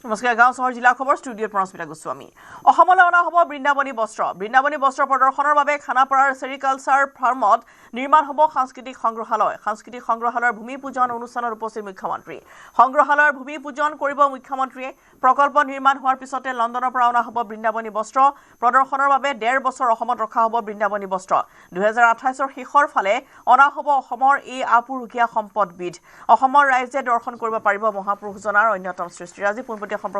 নমস্কাৰ গাঁও চহৰ জিলা খবৰ ষ্টুডিঅ'ত প্ৰস্মিতা গোস্বামী অসমলৈ অনা হ'ব বৃন্দাবনী বস্ত্ৰ প্ৰদৰ্শনৰ বাবে খানাপাৰাৰ সেৰিকালচাৰ ফাৰ্মত নিৰ্মাণ হ'ব সাংস্কৃতিক সংগ্ৰহালয়ৰ ভূমি পূজন অনুষ্ঠানত উপস্থিত মুখ্যমন্ত্ৰী সংগ্ৰহালয়ৰ ভূমি পূজন কৰিব মুখ্যমন্ত্ৰীয়ে প্ৰকল্প নিৰ্মাণ হোৱাৰ পিছতে লণ্ডনৰ পৰা অনা হ'ব বৃন্দাবনী বস্ত্ৰ প্ৰদৰ্শনৰ বাবে 1.5 বছৰ অসমত ৰখা হ'ব বৃন্দাবনী বস্ত্ৰ 2028ৰ শেষৰ ফালে অনা হ'ব অসমৰ এই আপুৰুগীয়া সম্পদবিধ অসমৰ ৰাইজে দৰ্শন কৰিব পাৰিব মহাপুৰুষজনাৰ অন্যতম সৃষ্টি ৰাজি We also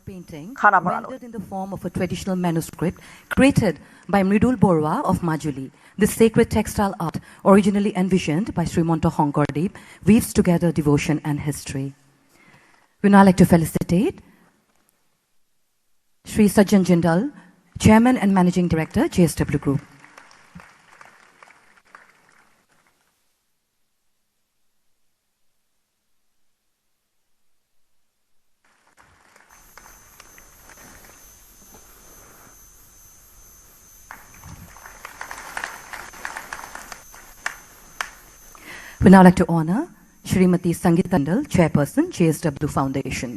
presenting rendered in the form of a traditional manuscript created by Mridul Borwa of Majuli. This sacred textile art, originally envisioned by Srimanto Honkordeep, weaves together devotion and history. We now like to felicitate Sri Sajjan Jindal, Chairman and Managing Director, JSW Group. We now like to honor Srimati Sangeeta Tandal, Chairperson, JSW Foundation.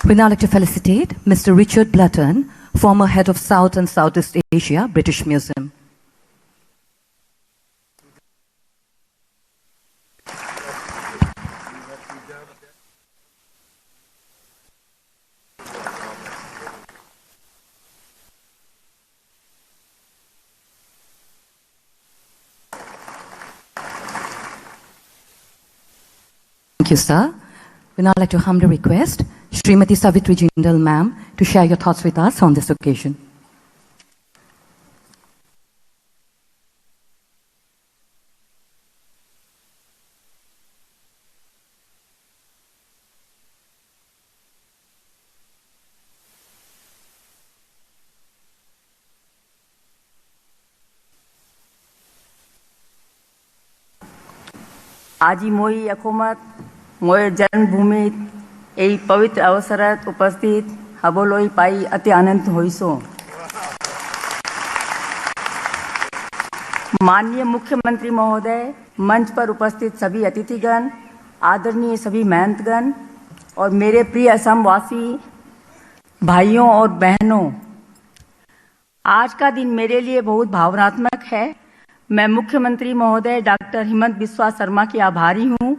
We now like to felicitate Mr. Richard Blutton, former head of South and Southeast Asia, British Museum. Thank you, sir. We now like to humbly request Srimati Savitri Jindal, ma'am, to share your thoughts with us on this occasion. আজি মই অসমত মোৰ জন্মভূমি এই পবিত্ৰ অৱসৰত উপস্থিত হ'বলৈ পাই অতি আনন্দিত হৈছোঁ। माननीय मुख्यमंत्री महोदय, मंच पर उपस्थित सभी अतिथिगण, आदरणीय सभी महंतगण और मेरे प्रिय असमवासी भाइयों और बहनों, आज का दिन मेरे लिए बहुत भावनात्मक है। मैं मुख्यमंत्री महोदय डॉक्टर हिमंत बिस्वा शर्मा की आभारी हूँ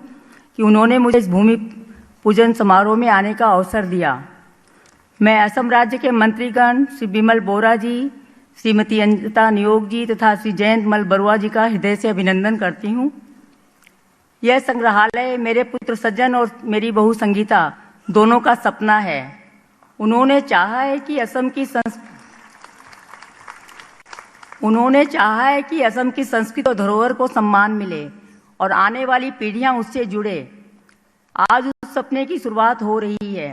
कि उन्होंने मुझे इस भूमि पूजन समारोह में आने का अवसर दिया। मैं असम राज्य के मंत्रीगण श्री बिमल बोरा जी, श्रीमती अंजिता नियोग जी तथा श्री जयंत मल बरुआ जी का हृदय से अभिनंदन करती हूँ। यह संग्रहालय मेरे पुत्र सज्जन और मेरी बहू संगीता दोनों का सपना है। उन्होंने चाहा है कि असम की संस्कृति और धरोहर को सम्मान मिले और आने वाली पीढ़ियां उससे जुड़े। आज उस सपने की शुरुआत हो रही है।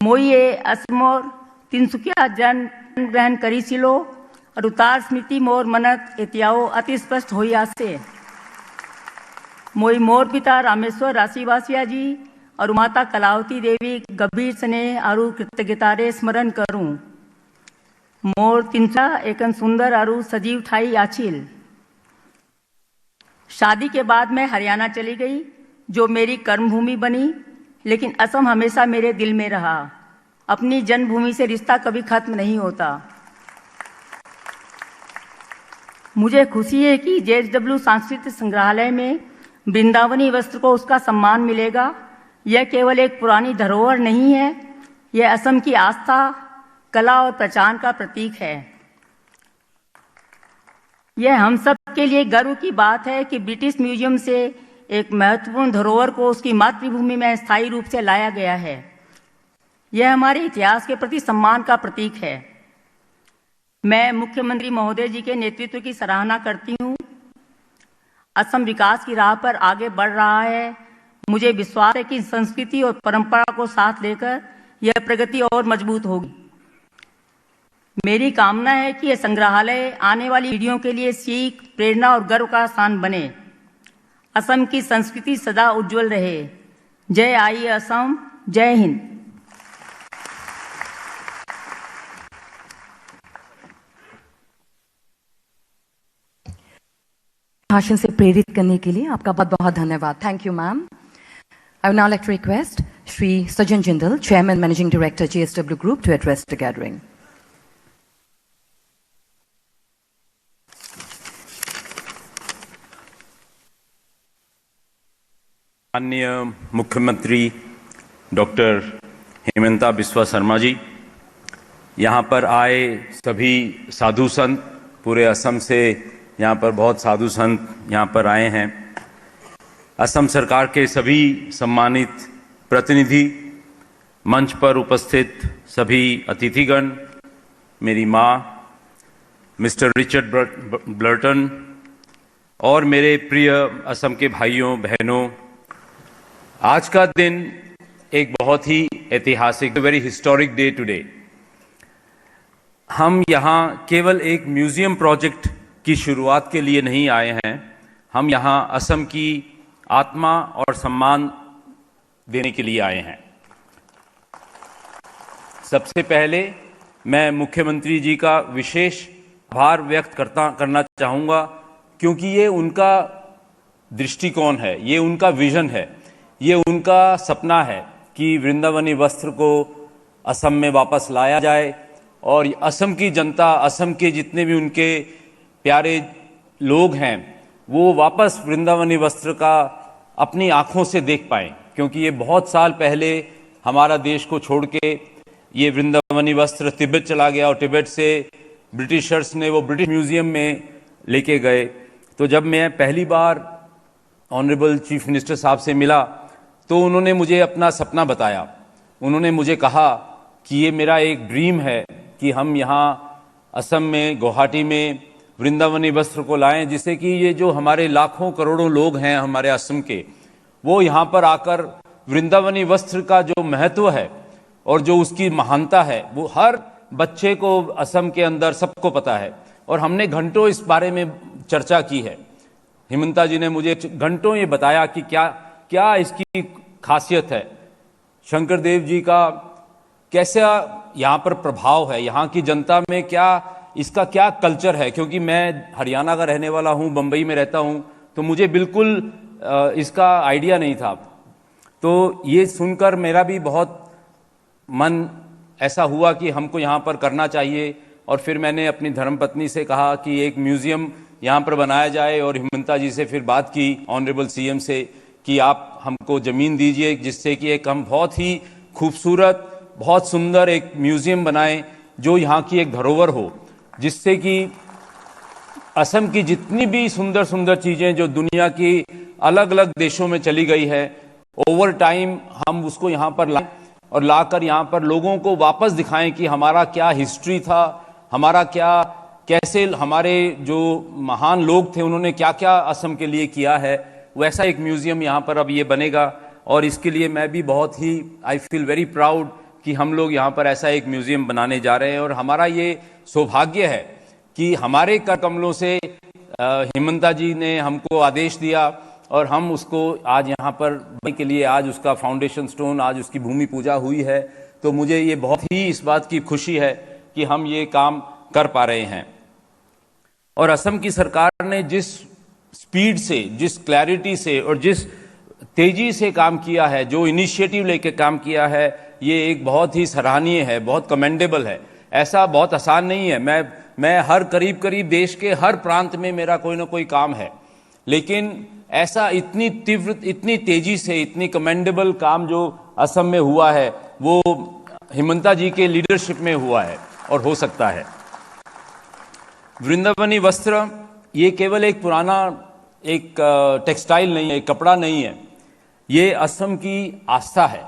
मोये असमोर तिनसुकिया जन्म ग्रहण करीसिलो और उतार स्मृति मोर मनत एतियाओ अति स्पष्ट हो आसे। मोई मोर पिता रामेश्वर राशिवासिया जी और माता कलावती देवी गंभीर स्नेह और कृतज्ञतारे स्मरण करूं। मोर तिनसा एकन सुंदर और सजीव ठाई आछिल। शादी के बाद मैं हरियाणा चली गई, जो मेरी कर्मभूमि बनी, लेकिन असम हमेशा मेरे दिल में रहा। अपनी जन्मभूमि से रिश्ता कभी खत्म नहीं होता। मुझे खुशी है कि JSW सांस्कृतिक संग्रहालय में वृंदावनी वस्त्र को उसका सम्मान मिलेगा। यह केवल एक पुरानी धरोहर नहीं है, यह असम की आस्था, कला और पहचान का प्रतीक है। यह हम सब के लिए गर्व की बात है कि ब्रिटिश म्यूजियम से एक महत्वपूर्ण धरोहर को उसकी मातृभूमि में स्थायी रूप से लाया गया है। यह हमारे इतिहास के प्रति सम्मान का प्रतीक है। मैं मुख्यमंत्री महोदय जी के नेतृत्व की सराहना करती हूँ। असम विकास की राह पर आगे बढ़ रहा है। मुझे विश्वास है कि संस्कृति और परंपरा को साथ लेकर यह प्रगति और मजबूत होगी। मेरी कामना है कि यह संग्रहालय आने वाली पीढ़ियों के लिए सीख, प्रेरणा और गर्व का स्थान बने। असम की संस्कृति सदा उज्जवल रहे। जय आई असम, जय हिंद। भाषण से प्रेरित करने के लिए आपका बहुत बहुत धन्यवाद। Thank you ma'am. I would now like to request Shri Sajan Jindal, Chairman Managing Director JSW Group, to address the gathering. माननीय मुख्यमंत्री डॉक्टर हेमंता बिस्वा शर्मा जी, यहाँ पर आए सभी साधु संत, पूरे असम से यहाँ पर बहुत साधु संत यहाँ पर आए हैं, असम सरकार के सभी सम्मानित प्रतिनिधि, मंच पर उपस्थित सभी अतिथिगण, मेरी माँ मिस्टर रिचर्ड ब्लर्टन और मेरे प्रिय असम के भाइयों बहनों, आज का दिन एक बहुत ही ऐतिहासिक, वेरी हिस्टोरिक डे टुडे। हम यहाँ केवल एक म्यूजियम प्रोजेक्ट की शुरुआत के लिए नहीं आए हैं, हम यहाँ असम की आत्मा और सम्मान देने के लिए आए हैं। सबसे पहले मैं मुख्यमंत्री जी का विशेष आभार व्यक्त करना चाहूँगा, क्योंकि ये उनका दृष्टिकोण है, ये उनका विजन है, ये उनका सपना है कि वृंदावनी वस्त्र को असम में वापस लाया जाए और असम की जनता, असम के जितने भी उनके प्यारे लोग हैं, वो वापस वृंदावनी वस्त्र का अपनी आँखों से देख पाएँ, क्योंकि ये बहुत साल पहले हमारा देश को छोड़ के ये वृंदावनी वस्त्र तिब्बत चला गया और तिब्बत से ब्रिटिशर्स ने वो ब्रिटिश म्यूज़ियम में लेके गए। तो जब मैं पहली बार ऑनरेबल चीफ मिनिस्टर साहब से मिला तो उन्होंने मुझे अपना सपना बताया। उन्होंने मुझे कहा कि ये मेरा एक ड्रीम है कि हम यहाँ असम में, गुवाहाटी में वृंदावनी वस्त्र को लाएं, जिससे कि ये जो हमारे लाखों करोड़ों लोग हैं हमारे असम के, वो यहाँ पर आकर वृंदावनी वस्त्र का जो महत्व है और जो उसकी महानता है वो हर बच्चे को असम के अंदर सबको पता है। और हमने घंटों इस बारे में चर्चा की है। हेमंता जी ने मुझे घंटों ये बताया कि क्या क्या इसकी खासियत है, शंकर देव जी का कैसा यहाँ पर प्रभाव है, यहाँ की जनता में क्या इसका क्या कल्चर है। क्योंकि मैं हरियाणा का रहने वाला हूँ, बम्बई में रहता हूँ, तो मुझे बिल्कुल इसका आइडिया नहीं था। तो ये सुनकर मेरा भी बहुत मन ऐसा हुआ कि हमको यहाँ पर करना चाहिए। और फिर मैंने अपनी धर्मपत्नी से कहा कि एक म्यूज़ियम यहाँ पर बनाया जाए, और हेमंता जी से फिर बात की ऑनरेबल सीएम से कि आप हमको ज़मीन दीजिए, जिससे कि एक हम बहुत ही खूबसूरत, बहुत सुंदर एक म्यूज़ियम बनाएं जो यहाँ की एक धरोहर हो, जिससे कि असम की जितनी भी सुंदर सुंदर चीज़ें जो दुनिया की अलग अलग देशों में चली गई है, ओवर टाइम हम उसको यहाँ पर लाएं और लाकर यहाँ पर लोगों को वापस दिखाएं कि हमारा क्या हिस्ट्री था, हमारा क्या, कैसे हमारे जो महान लोग थे उन्होंने क्या क्या असम के लिए किया है। वैसा एक म्यूज़ियम यहाँ पर अब ये बनेगा, और इसके लिए मैं भी बहुत ही आई फील वेरी प्राउड कि हम लोग यहाँ पर ऐसा एक म्यूज़ियम बनाने जा रहे हैं। और हमारा ये सौभाग्य है कि हमारे कर कमलों से हेमंता जी ने हमको आदेश दिया और हम उसको आज यहाँ पर बनने के लिए, आज उसका फाउंडेशन स्टोन, आज उसकी भूमि पूजा हुई है। तो मुझे ये बहुत ही इस बात की खुशी है कि हम ये काम कर पा रहे हैं। और असम की सरकार ने जिस स्पीड से, जिस क्लैरिटी से और जिस तेजी से काम किया है, जो इनिशिएटिव लेके काम किया है, ये एक बहुत ही सराहनीय है, बहुत कमेंडेबल है। ऐसा बहुत आसान नहीं है। मैं हर करीब देश के हर प्रांत में मेरा कोई ना कोई काम है, लेकिन ऐसा इतनी तीव्र, इतनी तेजी से, इतनी कमेंडेबल काम जो असम में हुआ है वो हेमंता जी के लीडरशिप में हुआ है और हो सकता है। वृंदावनी वस्त्र ये केवल एक पुराना एक टेक्सटाइल नहीं है, एक कपड़ा नहीं है, ये असम की आस्था है।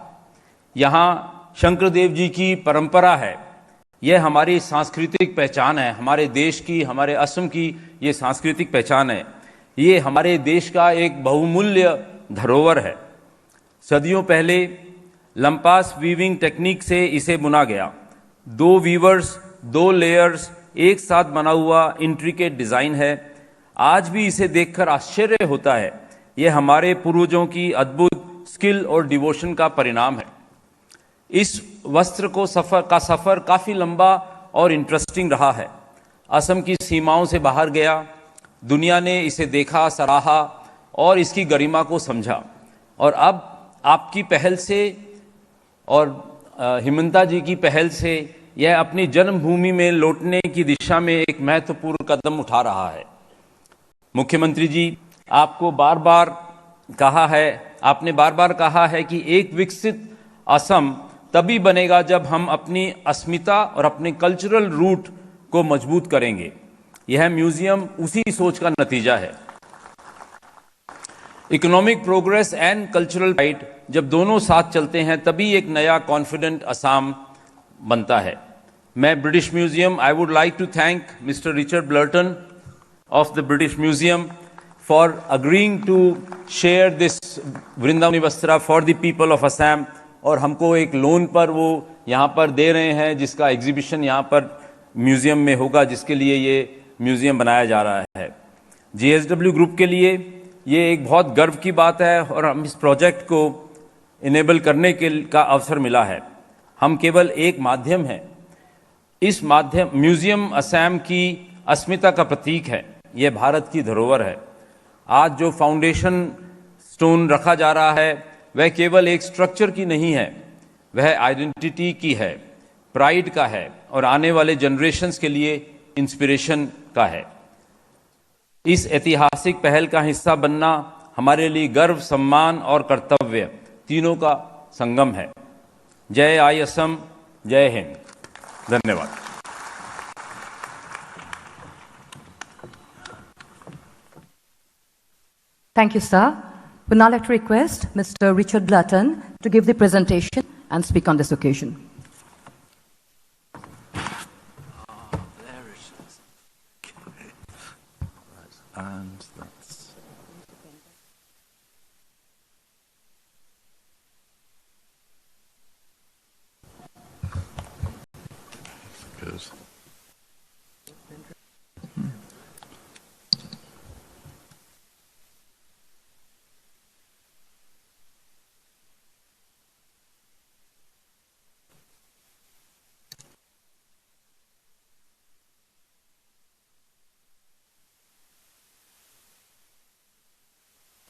यहाँ शंकर देव जी की परंपरा है, यह हमारी सांस्कृतिक पहचान है, हमारे देश की, हमारे असम की ये सांस्कृतिक पहचान है। ये हमारे देश का एक बहुमूल्य धरोहर है। सदियों पहले लंपास वीविंग टेक्निक से इसे बुना गया। 2 वीवर्स, 2 लेयर्स एक साथ बना हुआ इंट्रिकेट डिज़ाइन है। आज भी इसे देखकर आश्चर्य होता है। यह हमारे पूर्वजों की अद्भुत स्किल और डिवोशन का परिणाम है। इस वस्त्र को सफ़र काफ़ी लंबा और इंटरेस्टिंग रहा है। असम की सीमाओं से बाहर गया, दुनिया ने इसे देखा, सराहा और इसकी गरिमा को समझा। और अब आपकी पहल से और हिमंता जी की पहल से यह अपनी जन्मभूमि में लौटने की दिशा में एक महत्वपूर्ण कदम उठा रहा है। मुख्यमंत्री जी, आपने बार बार कहा है कि एक विकसित असम तभी बनेगा जब हम अपनी अस्मिता और अपने कल्चरल रूट को मजबूत करेंगे। यह म्यूजियम उसी सोच का नतीजा है। Economic progress and cultural pride जब दोनों साथ चलते हैं तभी एक नया कॉन्फिडेंट असम बनता है। मैं British Museum, I would like to thank mister Richard Blurton of the British Museum for agreeing to share this Vrindavani Vastra for the people of Assam, और हमको एक लोन पर वो यहाँ पर दे रहे हैं, जिसका एग्जीबिशन यहाँ पर म्यूज़ियम में होगा, जिसके लिए ये म्यूज़ियम बनाया जा रहा है। JSW ग्रुप के लिए ये एक बहुत गर्व की बात है और हम इस प्रोजेक्ट को इनेबल करने का अवसर मिला है। हम केवल एक माध्यम हैं। इस म्यूज़ियम असम की अस्मिता का प्रतीक है। यह भारत की धरोहर है। आज जो फाउंडेशन स्टोन रखा जा रहा है वह केवल एक स्ट्रक्चर की नहीं है, वह आइडेंटिटी की है, प्राइड का है और आने वाले जनरेशन्स के लिए इंस्पिरेशन का है। इस ऐतिहासिक पहल का हिस्सा बनना हमारे लिए गर्व, सम्मान और कर्तव्य तीनों का संगम है। जय आई असम, जय हिंद। धन्यवाद। Thank you, sir. We now like to request Mr. Richard Blutton to give the presentation and speak on this occasion. There it is. Okay. Right. And that's... Good.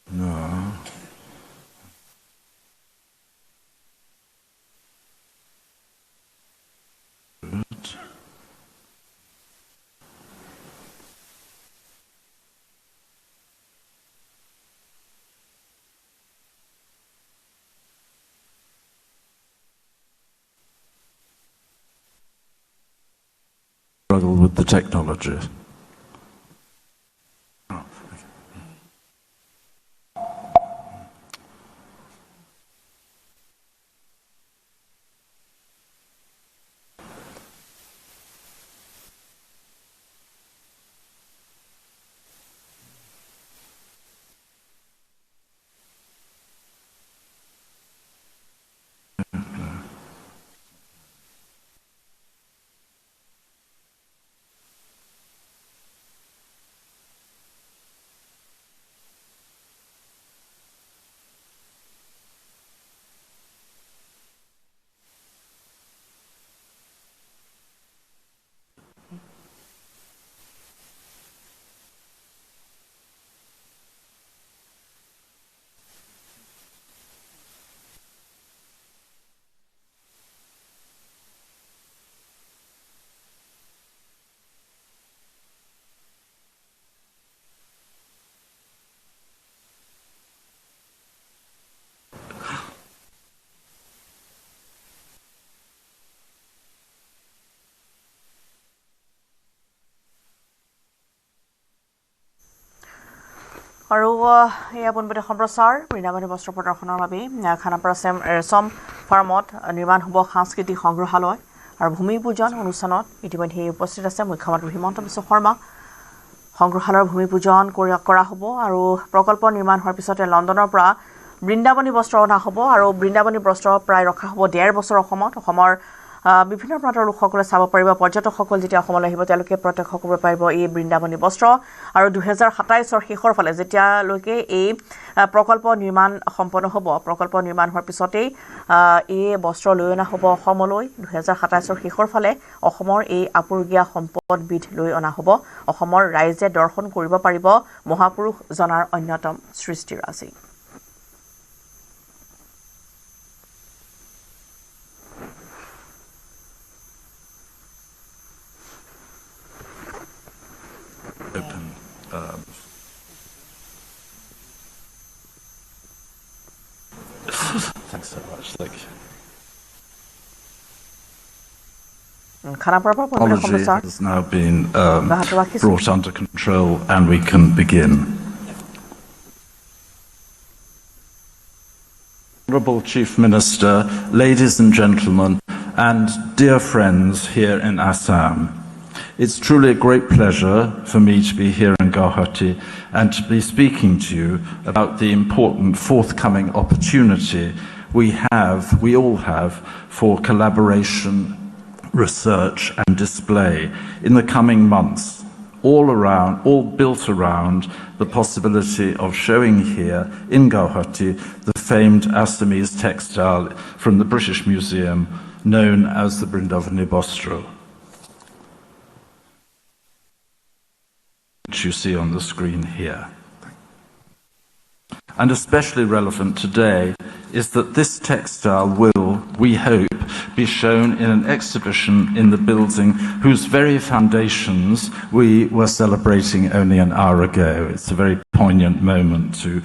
No. Good. Struggle with the technology. আৰু এয়া পোনপটীয়া সম্প্ৰচাৰ বৃন্দাবনী বস্ত্ৰ প্ৰদৰ্শনৰ বাবে খানাপাৰা ৰেচম ফাৰ্মত নিৰ্মাণ হ'ব সাংস্কৃতিক সংগ্ৰহালয় আৰু ভূমি পূজন অনুষ্ঠানত ইতিমধ্যে উপস্থিত আছে মুখ্যমন্ত্ৰী হিমন্ত বিশ্ব শৰ্মা। সংগ্ৰহালয়ৰ ভূমি পূজন কৰা হ'ব আৰু প্ৰকল্প নিৰ্মাণ হোৱাৰ পিছতে লণ্ডনৰ পৰা বৃন্দাবনী বস্ত্ৰ অনা হ'ব আৰু বৃন্দাবনী বস্ত্ৰ প্ৰায় ৰখা হ'ব 1.5 বছৰ অসমৰ বিভিন্ন প্ৰান্তৰ লোকসকলে চাব পাৰিব পৰ্যটকসকল যেতিয়া অসমলৈ আহিব তেওঁলোকে প্ৰত্যক্ষ কৰিব পাৰিব এই বৃন্দাবনী বস্ত্ৰ আৰু 2027ৰ শেষৰ ফালে যেতিয়ালৈকে এই প্ৰকল্প নিৰ্মাণ সম্পন্ন হ'ব প্ৰকল্প নিৰ্মাণ হোৱাৰ পিছতেই এই বস্ত্ৰ লৈ অনা হ'ব অসমলৈ 2027ৰ শেষৰ ফালে অসমৰ এই আপুৰুগীয়া সম্পদবিধ লৈ অনা হ'ব অসমৰ ৰাইজে দৰ্শন কৰিব পাৰিব মহাপুৰুষ জনাৰ অন্যতম সৃষ্টিৰাজি Open. Thanks so much. Thank you. খানাপাৰাৰ পৰা Apology panchayat has now been Bahatwaki. brought under control and we can begin. Honourable Chief Minister, ladies and gentlemen, and dear friends here in Assam, it's truly a great pleasure for me to be here in Guwahati and to be speaking to you about the important forthcoming opportunity we all have for collaboration, research and display in the coming months, all built around the possibility of showing here in Guwahati the famed Assamese textile from the British Museum known as the Brindavani Bostro, which you see on the screen here. And especially relevant today is that this textile will, we hope, be shown in an exhibition in the building whose very foundations we were celebrating only an hour ago. It's a very poignant moment to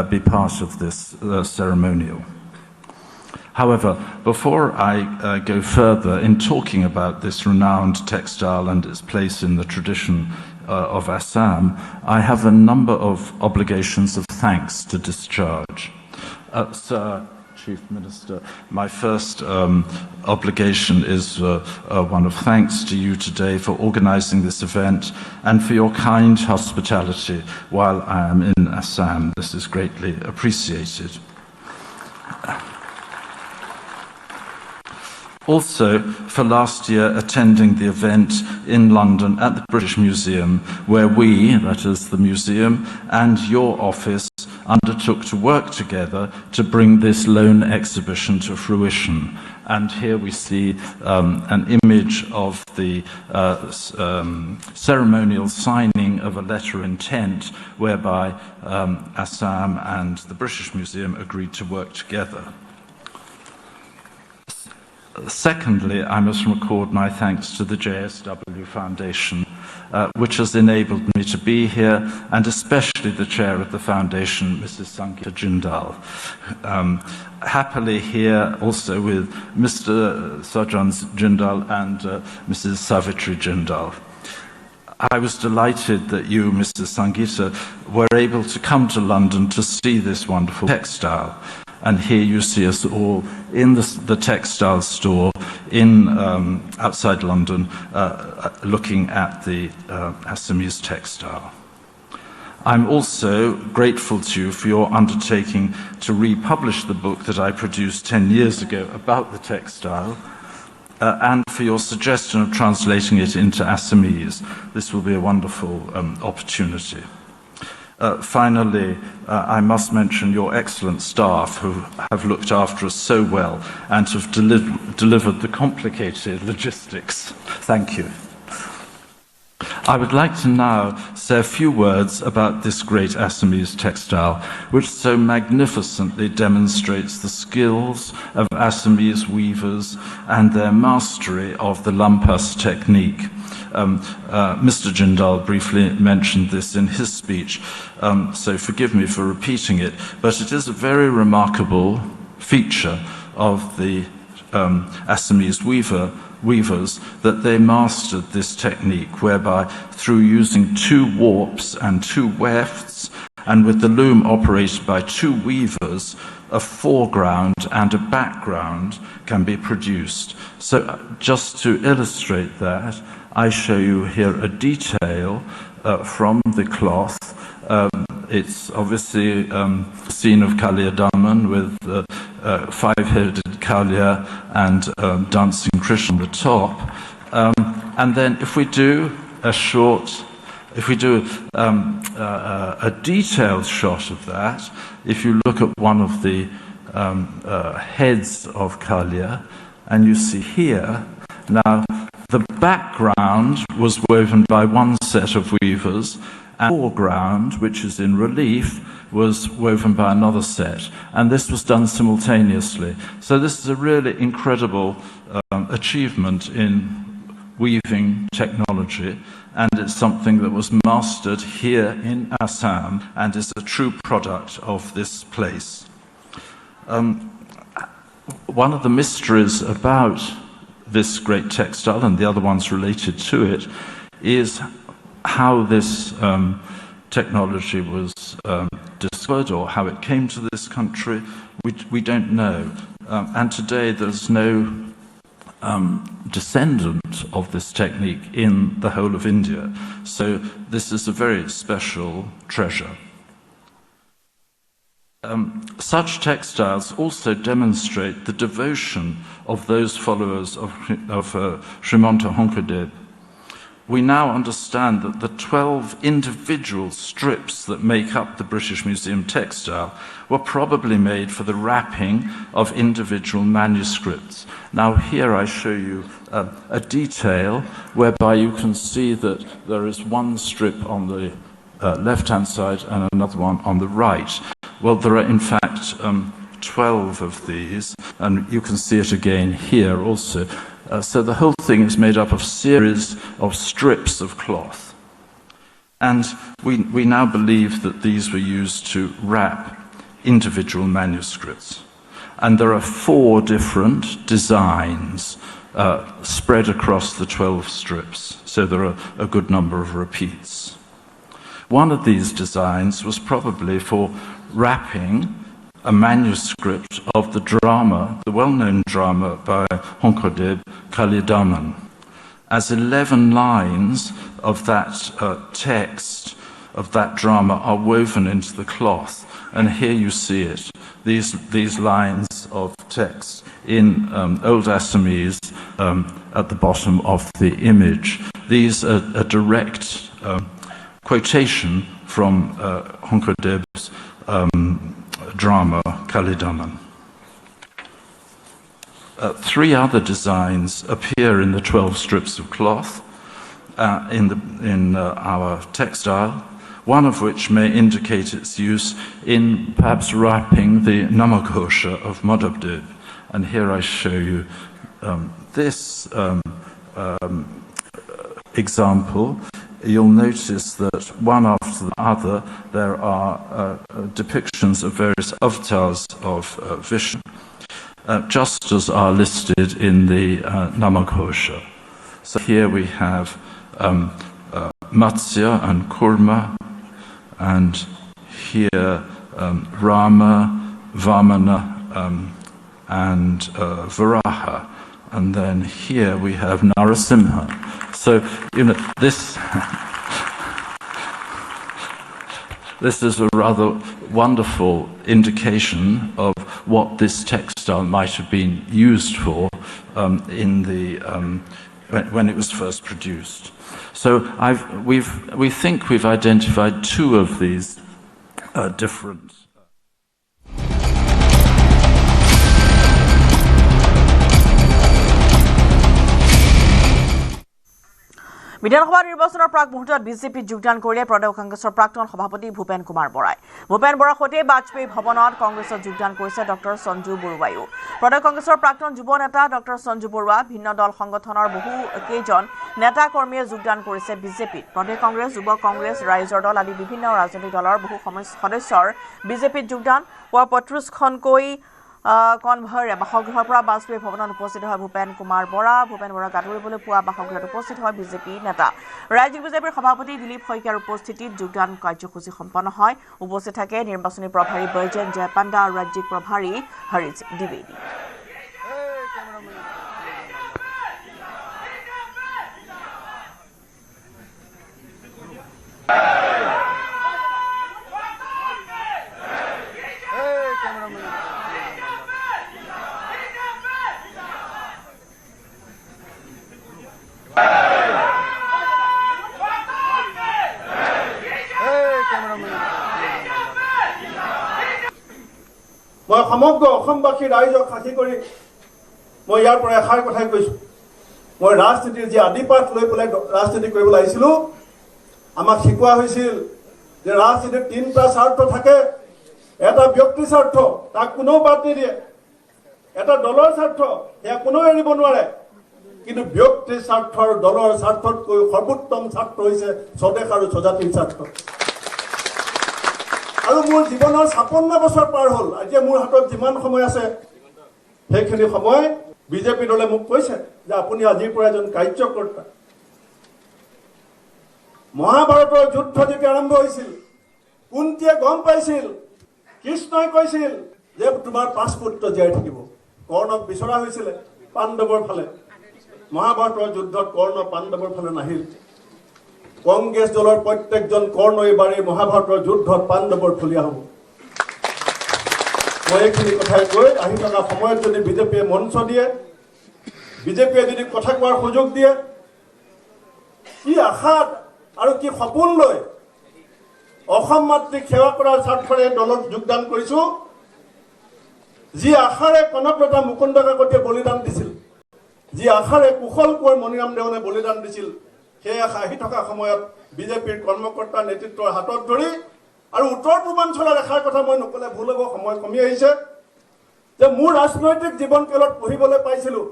be part of this ceremonial. However, before I go further in talking about this renowned textile and its place in the tradition of Assam, I have a number of obligations of thanks to discharge. Sir, Chief Minister, my first obligation is one of thanks to you today for organizing this event and for your kind hospitality while I am in Assam. This is greatly appreciated. Also, for last year attending the event in London at the British Museum, where we, that is the museum, and your office undertook to work together to bring this lone exhibition to fruition. And here we see an image of the ceremonial signing of a letter of intent whereby Assam and the British Museum agreed to work together. Secondly, I must record my thanks to the JSW Foundation, which has enabled me to be here, and especially the chair of the foundation, Mrs. Sangeeta Jindal. Happily here also with Mr. Sajan Jindal and Mrs. Savitri Jindal. I was delighted that you, Mrs. Sangeeta, were able to come to London to see this wonderful textile. And here you see us all in the textile store outside London looking at the Assamese textile. I'm also grateful to you for your undertaking to republish the book that I produced 10 years ago about the textile and for your suggestion of translating it into Assamese. This will be a wonderful opportunity. Finally, I must mention your excellent staff who have looked after us so well and have delivered the complicated logistics. Thank you. I would like to now say a few words about this great Assamese textile, which so magnificently demonstrates the skills of Assamese weavers and their mastery of the lampas technique. Mr. Jindal briefly mentioned this in his speech, so forgive me for repeating it, but it is a very remarkable feature of the Assamese weavers that they mastered this technique, whereby through using 2 warps and 2 wefts, and with the loom operated by 2 weavers, a foreground and a background can be produced. So just to illustrate that, I show you here a detail from the cloth. It's obviously a scene of Kaliyadaman with five-headed Kaliya and dancing Krishna on the top. And then if we do a detailed shot of that, if you look at one of the heads of Kaliya, and you see here, now the background was woven by one set of weavers, and the foreground, which is in relief, was woven by another set, and this was done simultaneously. So this is a really incredible achievement in weaving technology, and it's something that was mastered here in Assam and is a true product of this place. One of the mysteries about this great textile, and the other ones related to it, is how this technology was discovered or how it came to this country. We don't know. And today there's no descendant of this technique in the whole of India. So this is a very special treasure. Such textiles also demonstrate the devotion of those followers of Srimanta Honkodeb. We now understand that the 12 individual strips that make up the British Museum textile were probably made for the wrapping of individual manuscripts. Now here I show you a detail whereby you can see that there is one strip on the left-hand side and another one on the right. Well, there are in fact 12 of these, and you can see it again here also. So the whole thing is made up of series of strips of cloth. And we now believe that these were used to wrap individual manuscripts. And there are 4 different designs spread across the 12 strips. So there are a good number of repeats. One of these designs was probably for wrapping a manuscript of the drama, the well-known drama by Honkodeb, Kaliyadaman, as 11 lines of that text, of that drama, are woven into the cloth. And here you see it, these lines of text in Old Assamese at the bottom of the image. These are a direct quotation from Honkodeb's drama, Kaliyadaman. 3 other designs appear in the 12 strips of cloth in our textile, one of which may indicate its use in perhaps wrapping the Namakosha of Madhabdev. And here I show you this example. You'll notice that one after the other there are depictions of various avatars of Vishnu, just as are listed in the Namakosha. So here we have Matsya and Kurma, and here Rama, Vamana, and Varaha. And then here we have Narasimha. So, this is a rather wonderful indication of what this textile might have been used for in the when it was first produced. So we think we've identified 2 of these different. বিধানসভা নিৰ্বাচনৰ প্ৰাক মুহূৰ্তত বিজেপিত যোগদান কৰিলে প্ৰদেশ কংগ্ৰেছৰ প্ৰাক্তন সভাপতি ভূপেন কুমাৰ বৰাই। ভূপেন বৰাৰ সৈতে বাজপেয়ী ভৱনত কংগ্ৰেছত যোগদান কৰিছে ডক্টৰ সঞ্জু বৰুৱায়ো। প্ৰদেশ কংগ্ৰেছৰ প্ৰাক্তন যুৱ নেতা ডক্টৰ সঞ্জু বৰুৱা, ভিন্ন দল সংগঠনৰ বহু কেইজন নেতা কৰ্মীয়ে যোগদান কৰিছে বিজেপিত। প্ৰদেশ কংগ্ৰেছ, যুৱ কংগ্ৰেছ, ৰাইজৰ দল আদি বিভিন্ন ৰাজনৈতিক দলৰ বহু সদস্যৰ বিজেপিত যোগদান। পুৱা ৩৫খনকৈ কনভয়েৰে বাসগৃহৰ পৰা বাজপেয়ী ভৱনত উপস্থিত হয় ভূপেন কুমাৰ বৰা। ভূপেন বৰাক আদৰিবলৈ পুৱা বাসগৃহত উপস্থিত হয় বিজেপি নেতা। ৰাজ্যিক বিজেপিৰ সভাপতি দিলীপ শইকীয়াৰ উপস্থিতিত যোগদান কাৰ্যসূচী সম্পন্ন হয়। উপস্থিত থাকে নিৰ্বাচনী প্ৰভাৰী বৈজয়ন্ত জয়পাণ্ডা আৰু ৰাজ্যিক প্ৰভাৰী হৰিশ দ্বিবেদী। মই সমগ্ৰ অসমবাসী ৰাইজক সাক্ষী কৰি মই ইয়াৰ পৰা এষাৰ কথাই কৈছোঁ, মই ৰাজনীতিৰ যি আদিপাঠ লৈ পেলাই ৰাজনীতি কৰিবলৈ আহিছিলোঁ, আমাক শিকোৱা হৈছিল যে ৰাজনীতিৰ তিনিটা স্বাৰ্থ থাকে। এটা ব্যক্তি স্বাৰ্থ, তাক কোনেও বাদ নিদিয়ে। এটা দলৰ স্বাৰ্থ, সেয়া কোনেও এৰিব নোৱাৰে। কিন্তু ব্যক্তিৰ স্বাৰ্থ আৰু দলৰ স্বাৰ্থতকৈ সৰ্বোত্তম স্বাৰ্থ হৈছে স্বদেশ আৰু স্বজাতিৰ স্বাৰ্থ। আৰু মোৰ জীৱনৰ 56 বছৰ পাৰ হ'ল। আজি মোৰ হাতত যিমান সময় আছে সেইখিনি সময় বিজেপি দলে মোক কৈছে যে আপুনি আজিৰ পৰা এজন কাৰ্যকৰ্তা। মহাভাৰতৰ যুদ্ধ যেতিয়া আৰম্ভ হৈছিল, কুন্তীয়ে গম পাইছিল, কৃষ্ণই কৈছিল যে তোমাৰ 5 পুত্ৰ জীয়াই থাকিব। কৰ্ণক বিচৰা হৈছিলে পাণ্ডৱৰ ফালে। মহাভাৰতৰ যুদ্ধত কৰ্ণ পাণ্ডৱৰ ফালে নাহিল। কংগ্ৰেছ দলৰ প্ৰত্যেকজন কৰ্ণ এইবাৰ এই মহাভাৰতৰ যুদ্ধত পাণ্ডৱৰ ফলীয়া হ'ব। মই এইখিনি কথাই কৈ আহি থকা সময়ত যদি বিজেপিয়ে মঞ্চ দিয়ে, বিজেপিয়ে যদি কথা কোৱাৰ সুযোগ দিয়ে, কি আশাত আৰু কি সপোন লৈ অসম মাতৃক সেৱা কৰাৰ স্বাৰ্থৰে দলত যোগদান কৰিছোঁ, যি আশাৰে কনকলতা মুকুন্দ কাকতিয়ে বলিদান দিছিল, যি আশাৰে কুশল কোঁৱৰ মণিৰাম দেৱানে বলিদান দিছিল, সেই আশা আহি থকা সময়ত বিজেপিৰ কৰ্মকৰ্তা নেতৃত্বৰ হাতত ধৰি আৰু উত্তৰ পূৰ্বাঞ্চলৰ এষাৰ কথা মই নকলে ভুল হ'ব, সময় কমি আহিছে, যে মোৰ ৰাজনৈতিক জীৱনকালত পঢ়িবলৈ পাইছিলোঁ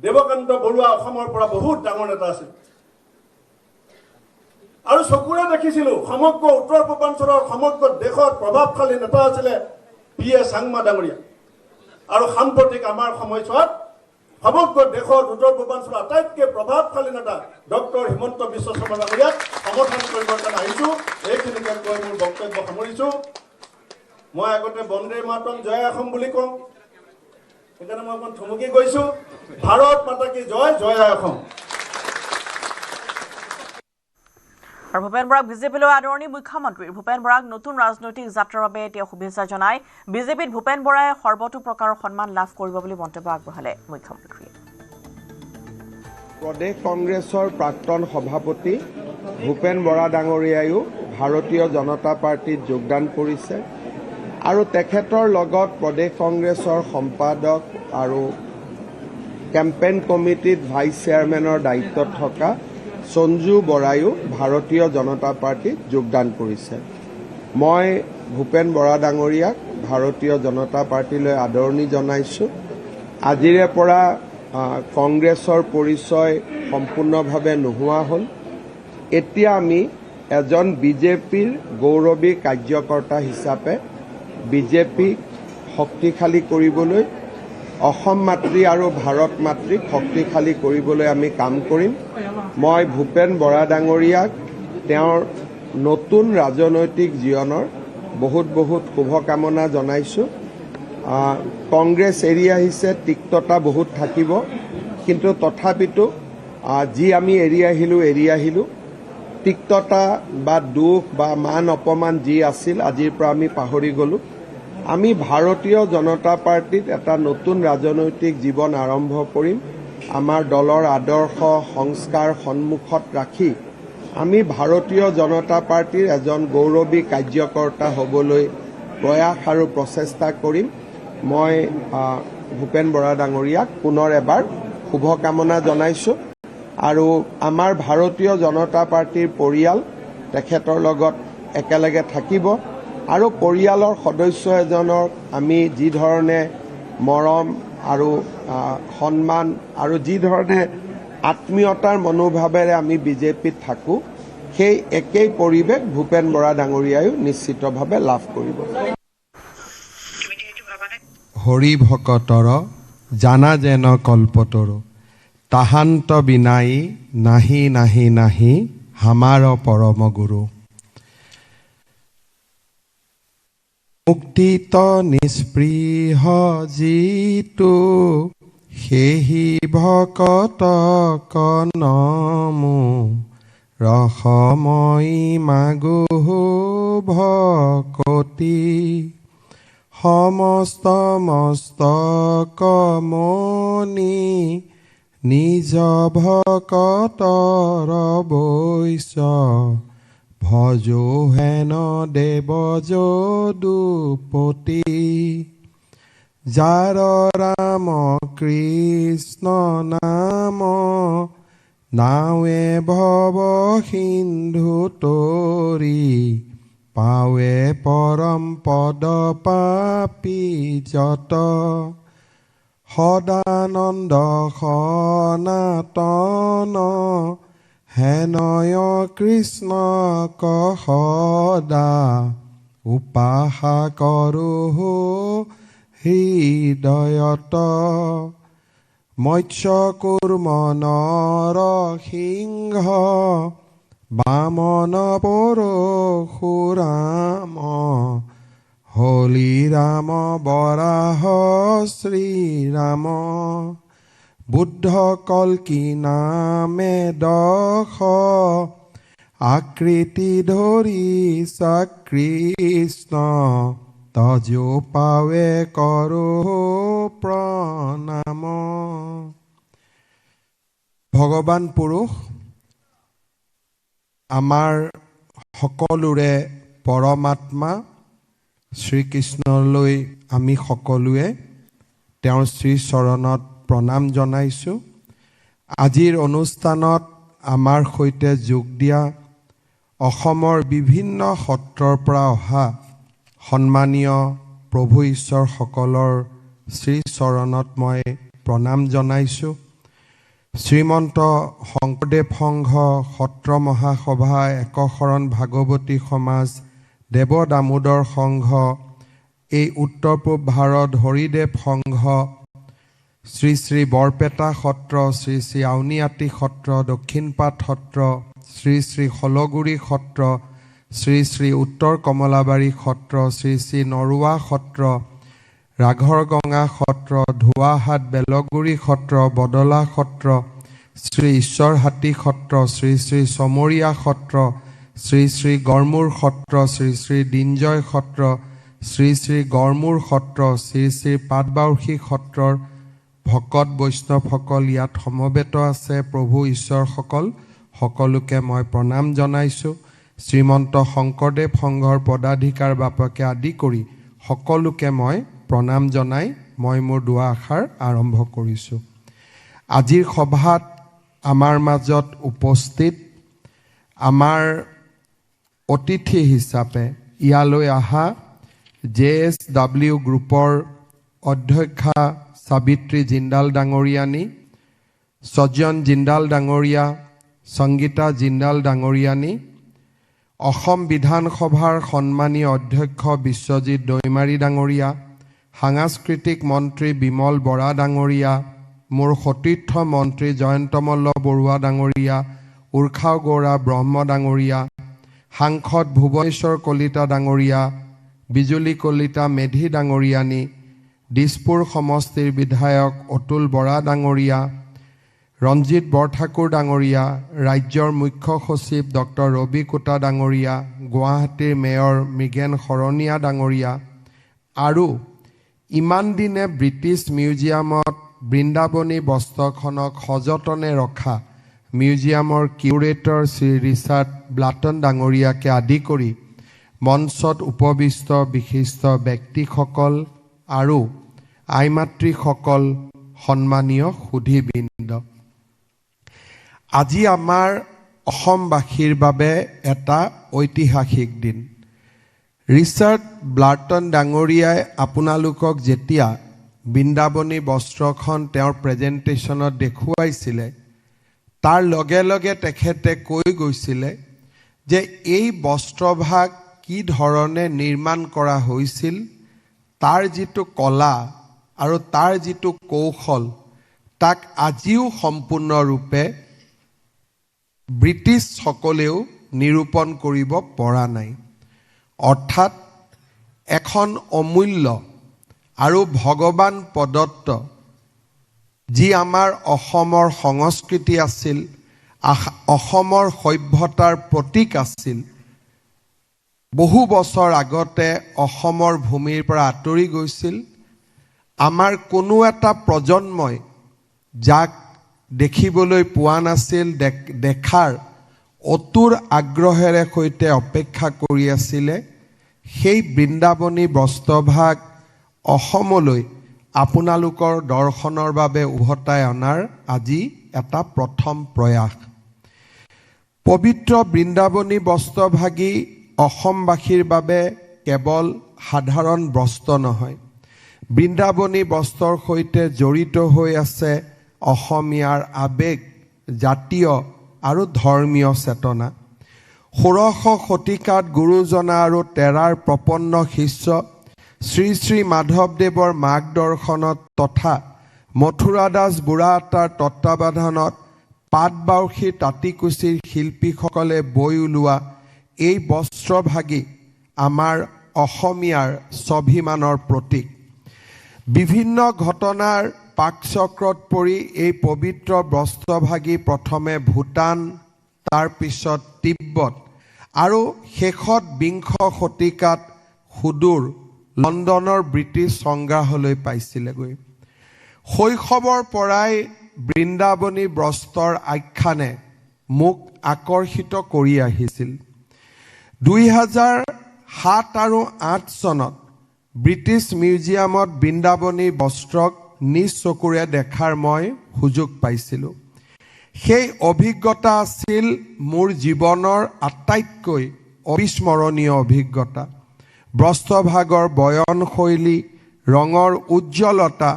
দেৱকান্ত বৰুৱা অসমৰ পৰা বহুত ডাঙৰ নেতা আছিল। আৰু চকুৰে দেখিছিলোঁ সমগ্ৰ উত্তৰ পূৰ্বাঞ্চলৰ সমগ্ৰ দেশত প্ৰভাৱশালী নেতা আছিলে P.A. চাংমা ডাঙৰীয়া। আৰু সাম্প্ৰতিক আমাৰ সময়ছোৱাত সমগ্ৰ দেশত উত্তৰ পূৰ্বাঞ্চলৰ আটাইতকৈ প্ৰভাৱশালী নেতা ডক্টৰ হিমন্ত বিশ্ব শৰ্মা ডাঙৰীয়াক সমৰ্থন কৰিবৰ কাৰণে আহিছোঁ। এইখিনিকে কৈ মোৰ বক্তব্য সামৰিছোঁ। মই আগতে বন্দে মাতৰম জয় অসম বুলি কওঁ, সেইকাৰণে মই অকণ থমকি গৈছোঁ। ভাৰত মাতা কি জয়, জয় অসম। আৰু ভূপেন বৰাক বিজেপিলৈ আদৰণি। মুখ্যমন্ত্ৰী ভূপেন বৰাক নতুন ৰাজনৈতিক যাত্ৰাৰ বাবে তেওঁ শুভেচ্ছা জনায়। বিজেপিত ভূপেন বৰাই সৰ্বতো প্ৰকাৰৰ সন্মান লাভ কৰিব বুলি মন্তব্য আগবঢ়ালে মুখ্যমন্ত্ৰীয়ে। প্ৰদেশ কংগ্ৰেছৰ প্ৰাক্তন সভাপতি ভূপেন বৰা ডাঙৰীয়ায়ো ভাৰতীয় জনতা পাৰ্টিত যোগদান কৰিছে আৰু তেখেতৰ লগত প্ৰদেশ কংগ্ৰেছৰ সম্পাদক আৰু কেম্পেইন কমিটিত ভাইচ চেয়াৰমেনৰ দায়িত্বত থকা সঞ্জু বৰায়ো ভাৰতীয় জনতা পাৰ্টিত যোগদান কৰিছে। মই ভূপেন বৰা ডাঙৰীয়াক ভাৰতীয় জনতা পাৰ্টিলৈ আদৰণি জনাইছোঁ। আজিৰে পৰা কংগ্ৰেছৰ পৰিচয় সম্পূৰ্ণভাৱে নোহোৱা হ'ল। এতিয়া আমি এজন বিজেপিৰ গৌৰৱী কাৰ্যকৰ্তা হিচাপে বিজেপিক শক্তিশালী কৰিবলৈ, অসম মাতৃ আৰু ভাৰত মাতৃক শক্তিশালী কৰিবলৈ আমি কাম কৰিম। মই ভূপেন বৰা ডাঙৰীয়াক তেওঁৰ নতুন ৰাজনৈতিক জীৱনৰ বহুত বহুত শুভকামনা জনাইছোঁ। কংগ্ৰেছ এৰি আহিছে, তিক্ততা বহুত থাকিব, কিন্তু তথাপিতো যি আমি এৰি আহিলোঁ তিক্ততা বা দুখ বা মান অপমান যি আছিল আজিৰ পৰা আমি পাহৰি গ'লোঁ। আমি ভাৰতীয় জনতা পাৰ্টিত এটা নতুন ৰাজনৈতিক জীৱন আৰম্ভ কৰিম। আমাৰ দলৰ আদৰ্শ সংস্কাৰ সন্মুখত ৰাখি আমি ভাৰতীয় জনতা পাৰ্টিৰ এজন গৌৰৱী কাৰ্যকৰ্তা হ'বলৈ প্ৰয়াস আৰু প্ৰচেষ্টা কৰিম। মই ভূপেন বৰা ডাঙৰীয়াক পুনৰ এবাৰ শুভকামনা জনাইছোঁ আৰু আমাৰ ভাৰতীয় জনতা পাৰ্টিৰ পৰিয়াল তেখেতৰ লগত একেলগে থাকিব আৰু পৰিয়ালৰ সদস্য এজনক আমি যি ধৰণে মৰম আৰু সন্মান আৰু যি ধৰণে আত্মীয়তাৰ মনোভাৱেৰে আমি বিজেপিত থাকোঁ, সেই একেই পৰিৱেশ ভূপেন বৰা ডাঙৰীয়ায়ো নিশ্চিতভাৱে লাভ কৰিব। হৰি ভকতৰ জানা যেন কল্পতৰ তাহান্ত বিনাই নাহি নাহি নাহি হামাৰ পৰম গুৰু। মুক্তিত নিস্পৃহ যিটো সেহি ভকতক নমো ৰসময়ী মাগো ভকতি সমস্ত মস্তক মনি নিজ ভকতৰ বৈশ্য ভজো হেন দেৱ যদুপতি যাৰ ৰাম কৃষ্ণ নাম নাৱে ভৱ সিন্ধু তৰি পাৱে পৰম পদ পাপী যত সদানন্দ সনাতন হেনয় কৃষ্ণ সদা উপাসা কৰো হৃদয়ত মৎস্য কুৰ্ম নৰসিংহ বামন পৰশুৰাম হলি ৰাম বৰাহ শ্ৰীৰাম বুদ্ধ কল্কি নামে দশ আকৃতি ধৰি কৃষ্ণ তজো পাৱে কৰো প্ৰণাম। ভগৱান পুৰুষ আমাৰ সকলোৰে পৰমাত্মা শ্ৰীকৃষ্ণলৈ আমি সকলোৱে তেওঁৰ শ্ৰীচৰণত প্ৰণাম জনাইছোঁ। আজিৰ অনুষ্ঠানত আমাৰ সৈতে যোগ দিয়া অসমৰ বিভিন্ন সত্ৰৰ পৰা অহা সন্মানীয় প্ৰভু ঈশ্বৰসকলৰ শ্ৰীচৰণত মই প্ৰণাম জনাইছোঁ। শ্ৰীমন্ত শংকৰদেৱ সংঘ সত্ৰ মহাসভা একশৰণ ভাগৱতী সমাজ দেৱ দামোদৰ সংঘ এই উত্তৰ পূব ভাৰত হৰিদেৱ সংঘ শ্ৰী শ্ৰী বৰপেটা সত্ৰ শ্ৰী শ্ৰী আউনীআটী সত্ৰ দক্ষিণপাট সত্ৰ শ্ৰী শ্ৰী শলগুৰি সত্ৰ শ্ৰী শ্ৰী উত্তৰ কমলাবাৰী সত্ৰ শ্ৰী শ্ৰী নৰুৱা সত্ৰ ৰাঘৰগঙা সত্ৰ ধোৱাহাট বেলগুৰি সত্ৰ বদলা সত্ৰ শ্ৰী ঈশ্বৰহাটী সত্ৰ শ্ৰী শ্ৰী চমৰীয়া সত্ৰ শ্ৰী শ্ৰী গড়মূৰ সত্ৰ শ্ৰী শ্ৰী দিঞ্জয় সত্ৰ শ্ৰী শ্ৰী গড়মূৰ সত্ৰ শ্ৰী শ্ৰী পাটবাউসী সত্ৰৰ ভকত বৈষ্ণৱসকল ইয়াত সমবেত আছে। প্ৰভু ঈশ্বৰসকল সকলোকে মই প্ৰণাম জনাইছোঁ। শ্ৰীমন্ত শংকৰদেৱ সংঘৰ পদাধিকাৰ বাপকে আদি কৰি সকলোকে মই প্ৰণাম জনাই মই মোৰ দুৱা আষাৰ আৰম্ভ কৰিছোঁ। আজিৰ সভাত আমাৰ মাজত উপস্থিত আমাৰ অতিথি হিচাপে ইয়ালৈ অহা JSW গ্ৰুপৰ অধ্যক্ষা সাবিত্ৰী জিন্দাল ডাঙৰীয়ানী, সজ্জন জিন্দাল ডাঙৰীয়া, সংগীতা জিন্দাল ডাঙৰীয়ানী, অসম বিধানসভাৰ সন্মানীয় অধ্যক্ষ বিশ্বজিৎ দৈমাৰী ডাঙৰীয়া, সাংস্কৃতিক মন্ত্ৰী বিমল বৰা ডাঙৰীয়া, মোৰ সতীৰ্থ মন্ত্ৰী জয়ন্তমল্ল বৰুৱা ডাঙৰীয়া, উৰ্খাও গৌৰা ব্ৰহ্ম ডাঙৰীয়া, সাংসদ ভুৱনেশ্বৰ কলিতা ডাঙৰীয়া, বিজুলী কলিতা মেধি ডাঙৰীয়ানী, দিছপুৰ সমষ্টিৰ বিধায়ক অতুল বৰা ডাঙৰীয়া, ৰঞ্জিত বৰঠাকুৰ ডাঙৰীয়া, ৰাজ্যৰ মুখ্য সচিব ডক্টৰ ৰবি কোটা ডাঙৰীয়া, গুৱাহাটীৰ মেয়ৰ মৃগেন শৰণীয়া ডাঙৰীয়া আৰু ইমান দিনে ব্ৰিটিছ মিউজিয়ামত বৃন্দাবনী বস্ত্ৰখনক সযতনে ৰখা মিউজিয়ামৰ কিউৰেটৰ শ্ৰী ৰিচাৰ্ড ব্লাটন ডাঙৰীয়াকে আদি কৰি মঞ্চত উপবিষ্ট বিশিষ্ট ব্যক্তিসকল আৰু আইমাতৃসকল, সন্মানীয় সুধীবৃন্দ, আজি আমাৰ অসমবাসীৰ বাবে এটা ঐতিহাসিক দিন। ৰিচাৰ্ড ব্লাটন ডাঙৰীয়াই আপোনালোকক যেতিয়া বৃন্দাবনী বস্ত্ৰখন তেওঁৰ প্ৰেজেণ্টেশ্যনত দেখুৱাইছিলে তাৰ লগে লগে তেখেতে কৈ গৈছিলে যে এই বস্ত্ৰভাগ কি ধৰণে নিৰ্মাণ কৰা হৈছিল, তাৰ যিটো কলা আৰু তাৰ যিটো কৌশল তাক আজিও সম্পূৰ্ণৰূপে ব্ৰিটিছসকলেও নিৰূপণ কৰিব পৰা নাই। অৰ্থাৎ এখন অমূল্য আৰু ভগৱান প্ৰদত্ত যি আমাৰ অসমৰ সংস্কৃতি আছিল, অসমৰ সভ্যতাৰ প্ৰতীক আছিল, বহু বছৰ আগতে অসমৰ ভূমিৰ পৰা আঁতৰি গৈছিল। আমাৰ কোনো এটা প্ৰজন্মই যাক দেখিবলৈ পোৱা নাছিল, দেখাৰ অতুৰ আগ্ৰহেৰে সৈতে অপেক্ষা কৰি আছিলে সেই বৃন্দাবনী বস্ত্ৰভাগ অসমলৈ আপোনালোকৰ দৰ্শনৰ বাবে উভতাই অনাৰ আজি এটা প্ৰথম প্ৰয়াস। পবিত্ৰ বৃন্দাবনী বস্ত্ৰভাগী অসমবাসীৰ বাবে কেৱল সাধাৰণ বস্ত্ৰ নহয়, বৃন্দাবনী বস্ত্ৰৰ সৈতে জড়িত হৈ আছে অসমীয়াৰ আৱেগ, জাতীয় আৰু ধৰ্মীয় চেতনা। 16শ শতিকাত গুৰুজনা আৰু তেৰাৰ প্ৰপন্ন শিষ্য শ্ৰী শ্ৰী মাধৱদেৱৰ মাৰ্গদৰ্শনত তথা মথুৰাদাস বুঢ়াআটাৰ তত্বাৱধানত পাটবাউসী তাঁতিকুছিৰ শিল্পীসকলে বৈ ওলোৱা এই বস্ত্ৰভাগী আমাৰ অসমীয়াৰ স্বাভিমানৰ প্ৰতীক। বিভিন্ন ঘটনাৰ পাকচক্ৰত পৰি এই পবিত্ৰ বস্ত্ৰভাগী প্ৰথমে ভূটান, তাৰ পিছত তিব্বত আৰু শেষত 20শ শতিকাত সুদূৰ লণ্ডনৰ ব্ৰিটিছ সংগ্ৰহালয়লৈ পাইছিলেগৈ। শৈশৱৰ পৰাই বৃন্দাবনী বস্ত্ৰৰ আখ্যানে মোক আকৰ্ষিত কৰি আহিছিল। 2007 আৰু 2008 চনত ব্ৰিটিছ মিউজিয়ামত বৃন্দাবনী বস্ত্ৰক নিজ চকুৰে দেখাৰ মই সুযোগ পাইছিলোঁ। সেই অভিজ্ঞতা আছিল মোৰ জীৱনৰ আটাইতকৈ অবিস্মৰণীয় অভিজ্ঞতা। বস্ত্ৰভাগৰ বয়নশৈলী, ৰঙৰ উজ্জ্বলতা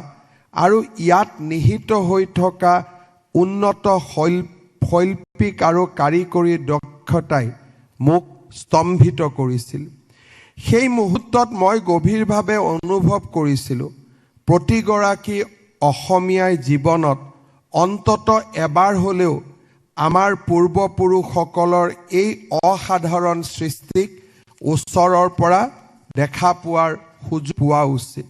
আৰু ইয়াত নিহিত হৈ থকা উন্নত শৈল্পিক আৰু কাৰিকৰী দক্ষতাই মোক স্তম্ভিত কৰিছিল। সেই মুহূৰ্তত মই গভীৰভাৱে অনুভৱ কৰিছিলোঁ প্ৰতিগৰাকী অসমীয়াই জীৱনত অন্তত এবাৰ হ'লেও আমাৰ পূৰ্বপুৰুষসকলৰ এই অসাধাৰণ সৃষ্টিক ওচৰৰ পৰা দেখা পোৱাৰ সুযোগ পোৱা উচিত।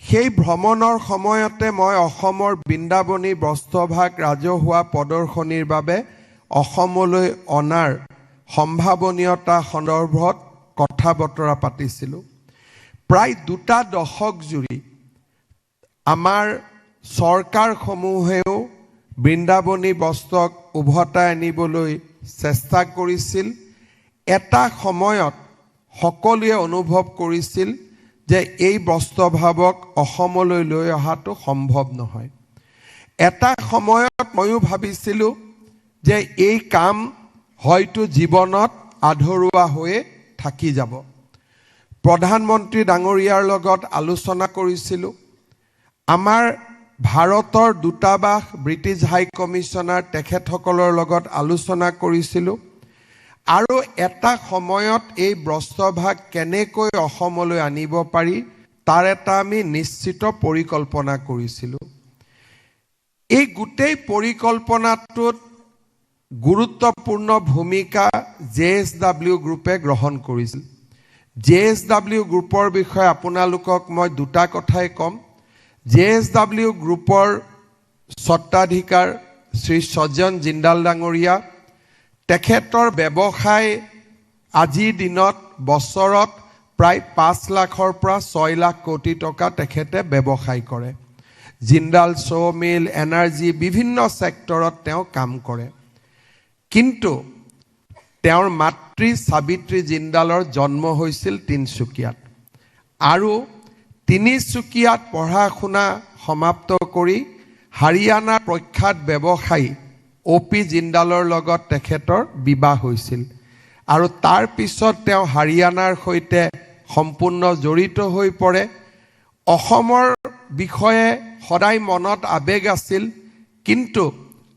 সেই ভ্ৰমণৰ সময়তে মই অসমৰ বৃন্দাবনী বস্ত্ৰভাগ ৰাজহুৱা প্ৰদৰ্শনীৰ বাবে অসমলৈ অনাৰ সম্ভাৱনীয়তা সন্দৰ্ভত কথা বতৰা পাতিছিলোঁ। প্ৰায় 2 দশক জুৰি আমাৰ চৰকাৰসমূহেও বৃন্দাবনী বস্ত্ৰক উভতাই আনিবলৈ চেষ্টা কৰিছিল। এটা সময়ত সকলোৱে অনুভৱ কৰিছিল যে এই বস্ত্ৰভাৱক অসমলৈ লৈ অহাটো সম্ভৱ নহয়। এটা সময়ত ময়ো ভাবিছিলোঁ যে এই কাম হয়তো জীৱনত আধৰুৱা হৈয়ে থাকি যাব। প্ৰধানমন্ত্ৰী ডাঙৰীয়াৰ লগত আলোচনা কৰিছিলোঁ। আমাৰ ভাৰতৰ দূতাবাস, ব্ৰিটিছ হাই কমিছনাৰ তেখেতসকলৰ লগত আলোচনা কৰিছিলোঁ আৰু এটা সময়ত এই বস্ত্ৰভাগ কেনেকৈ অসমলৈ আনিব পাৰি তাৰ এটা আমি নিশ্চিত পৰিকল্পনা কৰিছিলোঁ। এই গোটেই পৰিকল্পনাটোত গুৰুত্বপূৰ্ণ ভূমিকা JSW গ্ৰুপে গ্ৰহণ কৰিছিল। JSW গ্ৰুপৰ বিষয়ে আপোনালোকক মই 2টা কথাই ক'ম। JSW গ্ৰুপৰ স্বত্বাধিকাৰ শ্ৰী সজ্জন জিন্দাল ডাঙৰীয়া, তেখেতৰ ব্যৱসায় আজিৰ দিনত বছৰত প্ৰায় 5 লাখৰ পৰা 6 লাখ কোটি টকা তেখেতে ব্যৱসায় কৰে। জিন্দাল ছ' মিল, এনাৰ্জি, বিভিন্ন ছেক্টৰত তেওঁ কাম কৰে। কিন্তু তেওঁৰ মাতৃ সাবিত্ৰী জিন্দালৰ জন্ম হৈছিল তিনিচুকীয়াত আৰু তিনিচুকীয়াত পঢ়া শুনা সমাপ্ত কৰি হাৰিয়ানাৰ প্ৰখ্যাত ব্যৱসায়ী OP জিন্দালৰ লগত তেখেতৰ বিবাহ হৈছিল আৰু তাৰ পিছত তেওঁ হাৰিয়ানাৰ সৈতে সম্পূৰ্ণ জড়িত হৈ পৰে। অসমৰ বিষয়ে সদায় মনত আবেগ আছিল, কিন্তু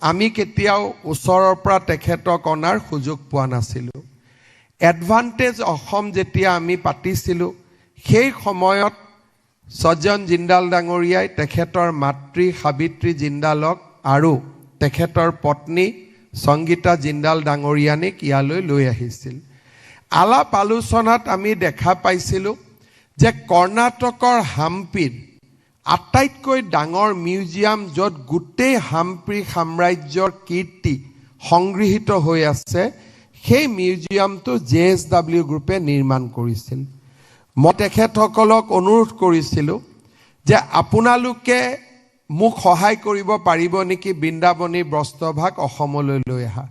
আমি কেতিয়াও ওচৰৰ পৰা তেখেতক অনাৰ সুযোগ পোৱা নাছিলোঁ। এডভান্টেজ অসম যেতিয়া আমি পাতিছিলোঁ, সেই সময়ত সজ্জন জিন্দাল ডাঙৰীয়াই তেখেতৰ মাতৃ সাবিত্ৰী জিন্দালক আৰু তেখেতৰ পত্নী সংগীতা জিন্দাল ডাঙৰীয়ানীক ইয়ালৈ লৈ আহিছিল। আলাপ আলোচনাত আমি দেখা পাইছিলোঁ যে কৰ্ণাটকৰ হাম্পিত আটাইতকৈ ডাঙৰ মিউজিয়াম, য'ত গোটেই হাম্পি সাম্ৰাজ্যৰ কীৰ্তি সংগৃহীত হৈ আছে, সেই মিউজিয়ামটো JSW গ্ৰুপে নিৰ্মাণ কৰিছিল। মই তেখেতসকলক অনুৰোধ কৰিছিলোঁ যে আপোনালোকে মোক সহায় কৰিব পাৰিব নেকি বৃন্দাবনী বস্ত্ৰভাগ অসমলৈ লৈ অহা।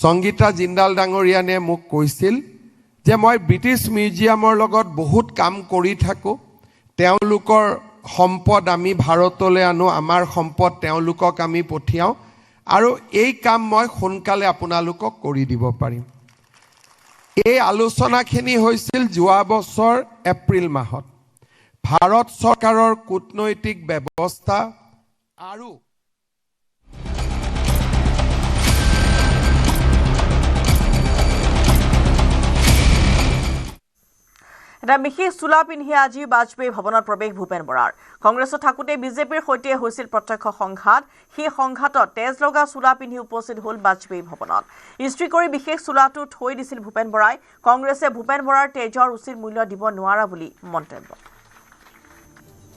সংগীতা জিন্দাল ডাঙৰীয়ানে মোক কৈছিল যে মই ব্ৰিটিছ মিউজিয়ামৰ লগত বহুত কাম কৰি থাকোঁ, তেওঁলোকৰ সম্পদ আমি ভাৰতলৈ আনো, আমাৰ সম্পদ তেওঁলোকক আমি পঠিয়াওঁ, আৰু এই কাম মই সোনকালে আপোনালোকক কৰি দিব পাৰিম। এই আলোচনাখিনি হৈছিল যোৱা বছৰ এপ্ৰিল মাহত। ভাৰত চৰকাৰৰ কূটনৈতিক ব্যৱস্থা আৰু এটা বিশেষ চোলা পিন্ধি আজি বাজপেয়ী ভৱনত প্ৰৱেশ ভূপেন বৰাৰ। কংগ্ৰেছত থাকোঁতে বিজেপিৰ সৈতে হৈছিল প্ৰত্যক্ষ সংঘাত। সেই সংঘাতত তেজ লগা চোলা পিন্ধি উপস্থিত হ'ল বাজপেয়ী ভৱনত। ইস্ত্ৰি কৰি বিশেষ চোলাটো থৈ দিছিল ভূপেন বৰাই। কংগ্ৰেছে ভূপেন বৰাৰ তেজৰ উচিত মূল্য দিব নোৱাৰা বুলি মন্তব্য।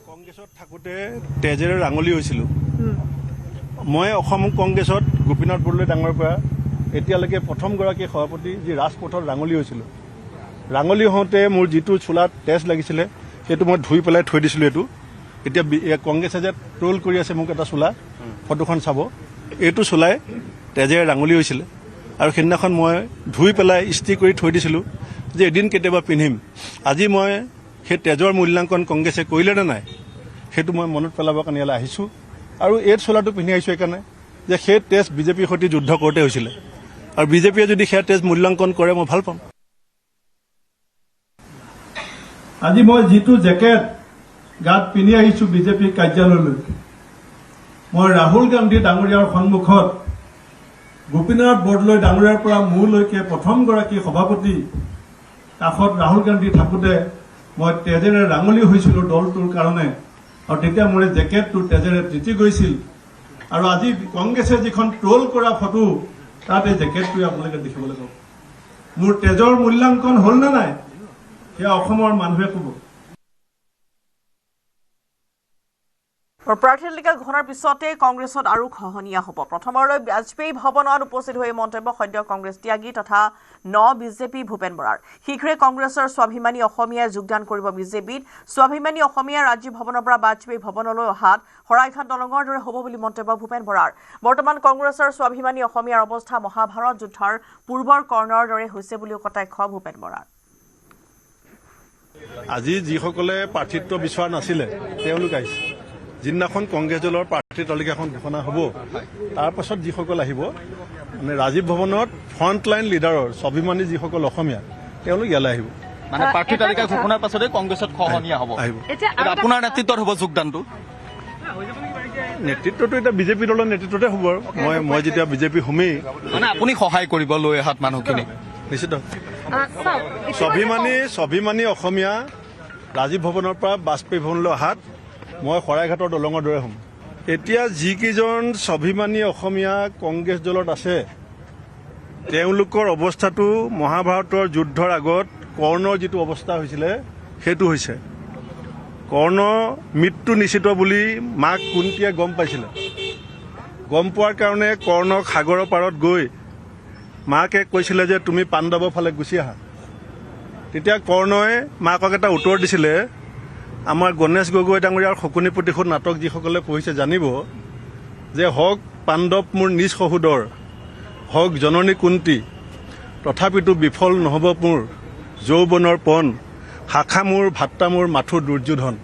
কংগ্ৰেছত থাকোঁতে তেজেৰে ৰাঙলী হৈছিলোঁ। মই অসম কংগ্ৰেছত গোপীনাথ বৰদলৈ ডাঙৰ পৰা এতিয়ালৈকে প্ৰথমগৰাকী সভাপতি যি ৰাজপথত ৰাঙলী হৈছিলোঁ। ৰাঙলী হওঁতে মোৰ যিটো চোলাত তেজ লাগিছিলে সেইটো মই ধুই পেলাই থৈ দিছিলোঁ। এতিয়া কংগ্ৰেছে যে ট্ৰল কৰি আছে মোক এটা চোলা, ফটোখন চাব, এইটো চোলাই তেজেৰে ৰাঙলী হৈছিলে। আৰু সেইদিনাখন মই ধুই পেলাই ইস্ত্ৰি কৰি থৈ দিছিলোঁ যে এদিন কেতিয়াবা পিন্ধিম। আজি মই সেই তেজৰ মূল্যাংকন কংগ্ৰেছে কৰিলে নে নাই সেইটো মই মনত পেলাবৰ কাৰণে ইয়ালৈ আহিছোঁ। আৰু এই চোলাটো পিন্ধি আহিছোঁ এইকাৰণে যে সেই তেজ বিজেপিৰ সৈতে যুদ্ধ কৰোঁতে হৈছিলে, আৰু বিজেপিয়ে যদি সেই তেজ মূল্যাংকন কৰে মই ভাল পাম। আজি মই যিটো জেকেট গাত পিন্ধি আহিছোঁ বিজেপি কাৰ্যালয়লৈ, মই ৰাহুল গান্ধী ডাঙৰীয়াৰ সন্মুখত গোপীনাথ বৰদলৈ ডাঙৰীয়াৰ পৰা মোৰলৈকে প্ৰথমগৰাকী সভাপতি কাষত ৰাহুল গান্ধী থাকোঁতে মই তেজেৰে ৰাঙলী হৈছিলোঁ দলটোৰ কাৰণে, আৰু তেতিয়া মোৰ জেকেটটো তেজেৰে তিতি গৈছিল। আৰু আজি কংগ্ৰেছে যিখন ট্ৰল কৰা ফটো তাত এই জেকেটটোৱে আপোনালোকে দেখিবলৈ পাব। মোৰ তেজৰ মূল্যাংকন হ'ল নে নাই সেয়া অসমৰ মানুহে ক'ব। প্ৰাৰ্থী তালিকা ঘোষণাৰ পিছতে কংগ্ৰেছত আৰু খহনীয়া হ'ব। প্ৰথমবাৰলৈ বাজপেয়ী ভৱনত উপস্থিত হৈ মন্তব্য সদ্য কংগ্ৰেছ ত্যাগী তথা বিজেপি ভূপেন বৰাৰ। শীঘ্ৰে কংগ্ৰেছৰ স্বাভিমানী অসমীয়াই যোগদান কৰিব বিজেপিত। স্বাভিমানী অসমীয়া ৰাজ্যিক ভৱনৰ পৰা বাজপেয়ী ভৱনলৈ অহাত শৰাইঘাট দলঙৰ দৰে হ'ব বুলি মন্তব্য ভূপেন বৰাৰ। বৰ্তমান কংগ্ৰেছৰ স্বাভিমানী অসমীয়াৰ অৱস্থা মহাভাৰত যুদ্ধৰ পূৰ্বৰ কৰ্ণৰ দৰে হৈছে বুলিও কটাক্ষ ভূপেন বৰাৰ। আজি যিসকলে প্ৰাৰ্থিত্ব বিচৰা নাছিলে তেওঁলোক আহিছে। যিদিনাখন কংগ্ৰেছ দলৰ প্ৰাৰ্থী তালিকাখন ঘোষণা হ'ব তাৰ পাছত যিসকল আহিব, মানে ৰাজীৱ ভৱনত ফ্ৰণ্টলাইন লিডাৰৰ স্বাভিমানী যিসকল অসমীয়া তেওঁলোক ইয়ালৈ আহিব। মানে প্ৰাৰ্থী তালিকা ঘোষণাৰ পাছতে কংগ্ৰেছত খহনীয়া হ'ব। আপোনাৰ নেতৃত্বত হ'ব যোগদানটো? নেতৃত্বটো এতিয়া বিজেপি দলৰ নেতৃত্বতে হ'ব। আৰু মই যেতিয়া বিজেপি হ'মেই, মানে আপুনি সহায় কৰিব লৈ অহাত মানুহখিনি নিশ্চিত। স্বাভিমানী অসমীয়া ৰাজীৱ ভৱনৰ পৰা বাজপেয়ী ভৱনলৈ অহাত মই শৰাইঘাটৰ দলঙৰ দৰে হ'ম। এতিয়া যিকেইজন স্বাভিমানী অসমীয়া কংগ্ৰেছ দলত আছে তেওঁলোকৰ অৱস্থাটো মহাভাৰতৰ যুদ্ধৰ আগত কৰ্ণৰ যিটো অৱস্থা হৈছিলে সেইটো হৈছে। কৰ্ণ মৃত্যু নিশ্চিত বুলি মাক কুন্তীয়ে গম পাইছিলে। গম পোৱাৰ কাৰণে কৰ্ণক সাগৰৰ পাৰত গৈ মাকে কৈছিলে যে তুমি পাণ্ডৱৰ ফালে গুচি আহা। তেতিয়া কৰ্ণই মাকক এটা উত্তৰ দিছিলে। আমাৰ গণেশ গগৈ ডাঙৰীয়াৰ শকুনি প্ৰতিশোধ নাটক যিসকলে পঢ়িছে জানিব যে হওক পাণ্ডৱ মোৰ নিজ সহোদৰ, হওক জননী কুন্তী, তথাপিতো বিফল নহ'ব মোৰ যৌৱনৰ পণ, শাখা মোৰ ভাত্তা মোৰ মাথো দুৰ্যোধন।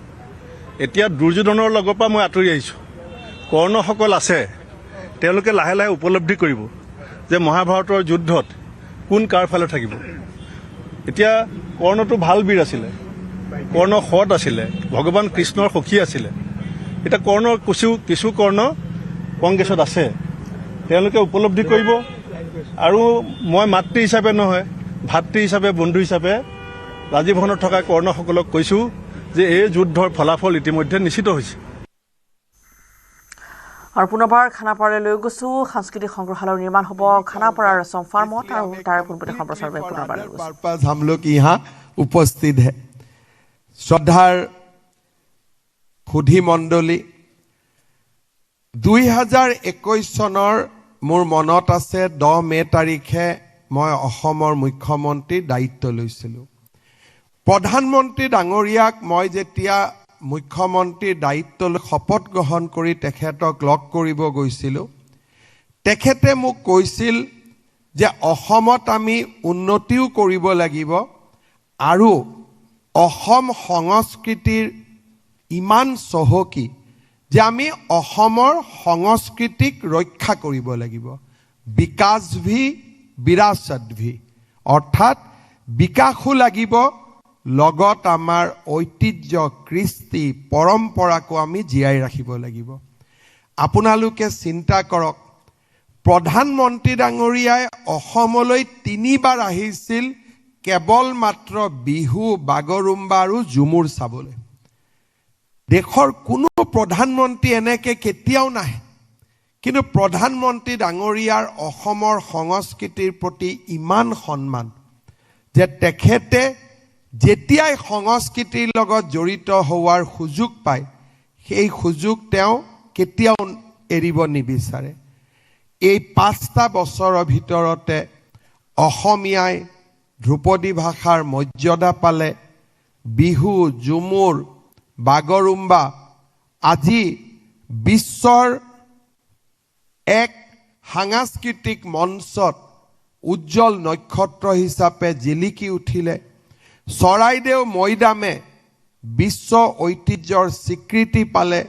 এতিয়া দুৰ্যোধনৰ লগৰ পৰা মই আঁতৰি আহিছোঁ। কৰ্ণসকল আছে, তেওঁলোকে লাহে লাহে উপলব্ধি কৰিব যে মহাভাৰতৰ যুদ্ধত কোন কাৰ ফালে থাকিব। এতিয়া কৰ্ণটো ভাল বীৰ আছিলে, কৰ্ণ সৎ আছিলে, ভগৱান কৃষ্ণৰ সখী আছিলে। এতিয়া কৰ্ণৰ কিছু কৰ্ণ কংগ্ৰেছত আছে, তেওঁলোকে উপলব্ধি কৰিব। আৰু মই মাতৃ হিচাপে নহয়, ভাতৃ হিচাপে, বন্ধু হিচাপে ৰাজীৱ ভৱনত থকা কৰ্ণসকলক কৈছোঁ যে এই যুদ্ধৰ ফলাফল ইতিমধ্যে নিশ্চিত হৈছে। আৰু পুনৰবাৰ খানাপাৰালৈ লৈ গৈছোঁ। সাংস্কৃতিক সংগ্ৰহালয় নিৰ্মাণ হ'ব খানাপাৰাৰ ৰেচম ফাৰ্মত, আৰু তাৰ পোনপটীয়া সম্প্ৰচাৰ পুনৰবাৰ লৈ গৈছোঁ। पर्पस हम लोग यहाँ उपस्थित है। শ্ৰদ্ধাৰ সুধী মণ্ডলী, 2021 চনৰ মোৰ মনত আছে 10 মে তাৰিখে মই অসমৰ মুখ্যমন্ত্ৰীৰ দায়িত্ব লৈছিলোঁ। প্ৰধানমন্ত্ৰী ডাঙৰীয়াক মই যেতিয়া মুখ্যমন্ত্ৰীৰ দায়িত্ব লৈ শপত গ্ৰহণ কৰি তেখেতক লগ কৰিব গৈছিলোঁ, তেখেতে মোক কৈছিল যে অসমত আমি উন্নতিও কৰিব লাগিব আৰু অসম সংস্কৃতিৰ ইমান চহকী যে আমি অসমৰ সংস্কৃতিক ৰক্ষা কৰিব লাগিব বিকাশভি বিৰাসতভি অৰ্থাৎ বিকাশো লাগিব লগত আমাৰ ঐতিহ্য কৃষ্টি পৰম্পৰাকো আমি জীয়াই ৰাখিব লাগিব আপোনালোকে চিন্তা কৰক প্ৰধানমন্ত্ৰী ডাঙৰীয়াই অসমলৈ 3 বাৰ আহিছিল কেৱল মাত্ৰ বিহু বাগৰুম্বা আৰু ঝুমুৰ চাবলৈ দেশৰ কোনো প্ৰধানমন্ত্ৰী এনেকে কেতিয়াও নাহে কিন্তু প্ৰধানমন্ত্ৰী ডাঙৰীয়াৰ অসমৰ সংস্কৃতিৰ প্ৰতি ইমান সন্মান যে তেখেতে যেতিয়াই সংস্কৃতিৰ লগত জড়িত হোৱাৰ সুযোগ পায় সেই সুযোগ তেওঁ কেতিয়াও এৰিব নিবিচাৰে এই 5টা বছৰৰ ভিতৰতে অসমীয়াই ধ্ৰুপদী ভাষাৰ মৰ্যাদা পালে বিহু ঝুমুৰ বাগৰুম্বা আজি বিশ্বৰ এক সাংস্কৃতিক মঞ্চত উজ্জ্বল নক্ষত্ৰ হিচাপে জিলিকি উঠিলে চৰাইদেউ মৈদামে বিশ্ব ঐতিহ্যৰ স্বীকৃতি পালে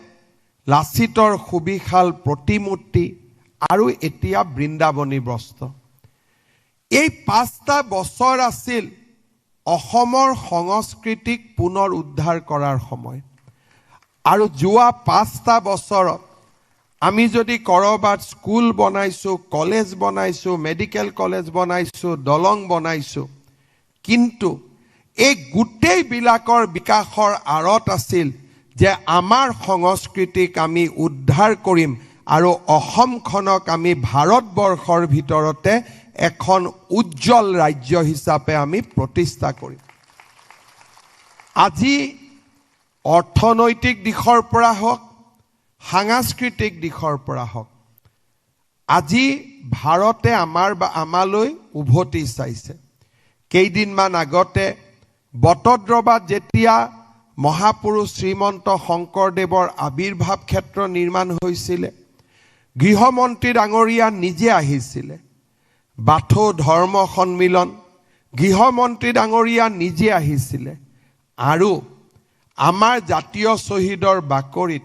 লাচিতৰ সুবিশাল প্ৰতিমূৰ্তি আৰু এতিয়া বৃন্দাবনী বস্ত্ৰ এই 5টা বছৰ আছিল অসমৰ সংস্কৃতিক পুনৰ উদ্ধাৰ কৰাৰ সময় আৰু যোৱা 5টা বছৰত আমি যদি কৰবাত স্কুল বনাইছো কলেজ বনাইছো মেডিকেল কলেজ বনাইছো দলং বনাইছো কিন্তু এই গোটেই বিলাকৰ বিকাশৰ আঁৰত আছিল যে আমাৰ সংস্কৃতিক আমি উদ্ধাৰ কৰিম আৰু অসমখনক আমি ভাৰতবৰ্ষৰ ভিতৰতে এখন উজ্জ্বল ৰাজ্য হিচাপে আমি প্ৰতিষ্ঠা কৰিম আজি অৰ্থনৈতিক দিশৰ পৰা হওক সাংস্কৃতিক দিশৰ পৰা হওক আজি ভাৰতে আমালৈ উভতি চাইছে কেইদিনমান আগতে বটদ্ৰৱাত যেতিয়া মহাপুৰুষ শ্ৰীমন্ত শংকৰদেৱৰ আবিৰ্ভাৱ ক্ষেত্ৰ নিৰ্মাণ হৈছিলে গৃহমন্ত্ৰী ডাঙৰীয়া নিজে আহিছিলে বাথৌ ধৰ্ম সন্মিলন গৃহমন্ত্ৰী ডাঙৰীয়া নিজে আহিছিলে আৰু আমাৰ জাতীয় শ্বহীদৰ বাকৰিত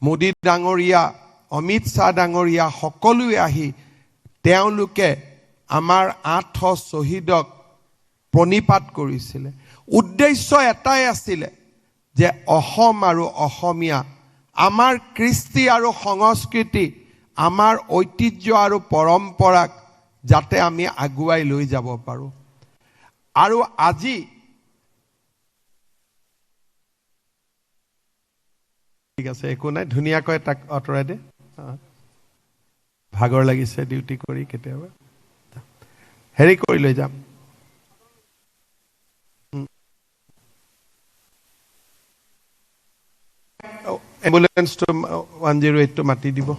মোদী ডাঙৰীয়া অমিত শ্বাহ ডাঙৰীয়া সকলোৱে আহি তেওঁলোকে আমাৰ 8 শ্বহীদক প্ৰণিপাত কৰিছিলে উদ্দেশ্য এটাই আছিলে যে অসম আৰু অসমীয়া আমাৰ কৃষ্টি আৰু সংস্কৃতি আমাৰ ঐতিহ্য আৰু পৰম্পৰাক যাতে আমি আগুৱাই লৈ যাব পাৰো আৰু আজি ঠিক আছে একো নাই ধুনীয়াকৈ তাক অতৰাই দে ভাগৰ লাগিছে ডিউটি কৰি কেতিয়াবা হেৰি কৰি লৈ যাম এম্বুলেন্স তো 108 তো মাতি দিব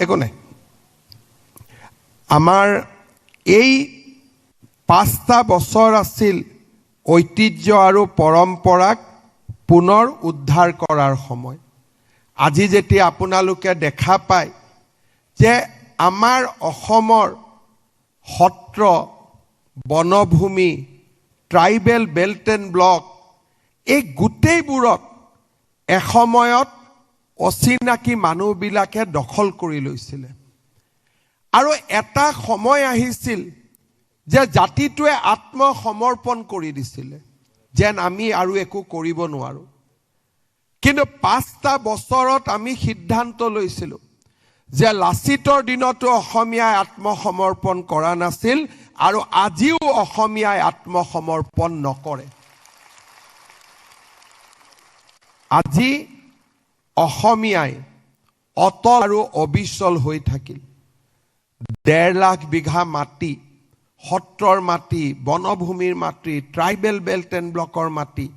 একো নাই আমাৰ এই 5টা বছৰ আছিল ঐতিহ্য আৰু পৰম্পৰাক পুনৰ উদ্ধাৰ কৰাৰ সময় আজি যেতিয়া আপোনালোকে দেখা পায় যে আমাৰ অসমৰ সত্ৰ বনভূমি ট্ৰাইবেল বেল্ট এণ্ড ব্লক এই গোটেইবোৰত এসময়ত অচিনাকি মানুহবিলাকে দখল কৰি লৈছিলে আৰু এটা সময় আহিছিল যে জাতিটোৱে আত্মসমৰ্পণ কৰি দিছিলে যেন আমি আৰু একো কৰিব নোৱাৰো কিন্তু 5টা বছৰত আমি সিদ্ধান্ত লৈছিলো যে লাচিতৰ দিনতো অসমীয়াই আত্মসমৰ্পণ কৰা নাছিল আৰু আজিও অসমীয়াই আত্মসমৰ্পণ নকৰে আজি অসমীয়াই অটল আৰু অবিচল হৈ থাকিল 1.5 লাখ বিঘা মাটি সত্ৰৰ মাটি বনভূমিৰ মাটি ট্ৰাইবেল বেল্ট এণ্ড ব্লকৰ মাটি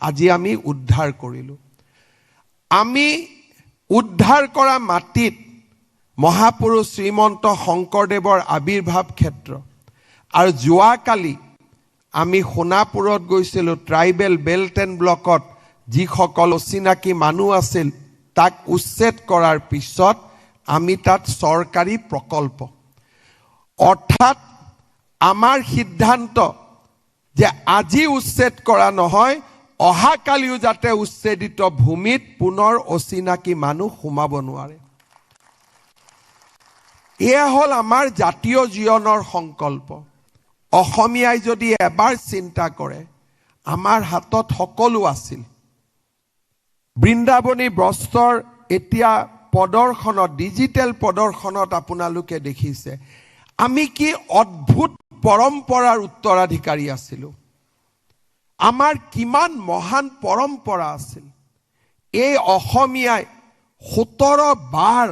আজি আমি উদ্ধাৰ কৰিলো আমি উদ্ধাৰ কৰা মাটিত মহাপুৰুষ শ্ৰীমন্ত শংকৰদেৱৰ আবিৰ্ভাৱ ক্ষেত্ৰ আৰু যোৱাকালি আমি সোণাপুৰত গৈছিলো ট্ৰাইবেল বেল্ট এণ্ড ব্লকত যিসকল অচিনাকি মানুহ আছিল তাক উচ্ছেদ কৰাৰ পিছত আমি তাত চৰকাৰী প্ৰকল্প অৰ্থাৎ আমাৰ সিদ্ধান্ত যে আজি উচ্ছেদ কৰা নহয় অহাকালিও যাতে উচ্ছেদিত ভূমিত পুনৰ অচিনাকি মানুহ সোমাব নোৱাৰে এয়া হ'ল আমাৰ জাতীয় জীৱনৰ সংকল্প অসমীয়াই যদি এবাৰ চিন্তা কৰে আমাৰ হাতত সকলো আছিল বৃন্দাবনী বস্ত্ৰৰ এতিয়া প্ৰদৰ্শনত ডিজিটেল প্ৰদৰ্শনত আপোনালোকে দেখিছে আমি কি অদ্ভুত পৰম্পৰাৰ উত্তৰাধিকাৰী আছিলোঁ আমাৰ কিমান মহান পৰম্পৰা আছিল এই অসমীয়াই 17 বাৰ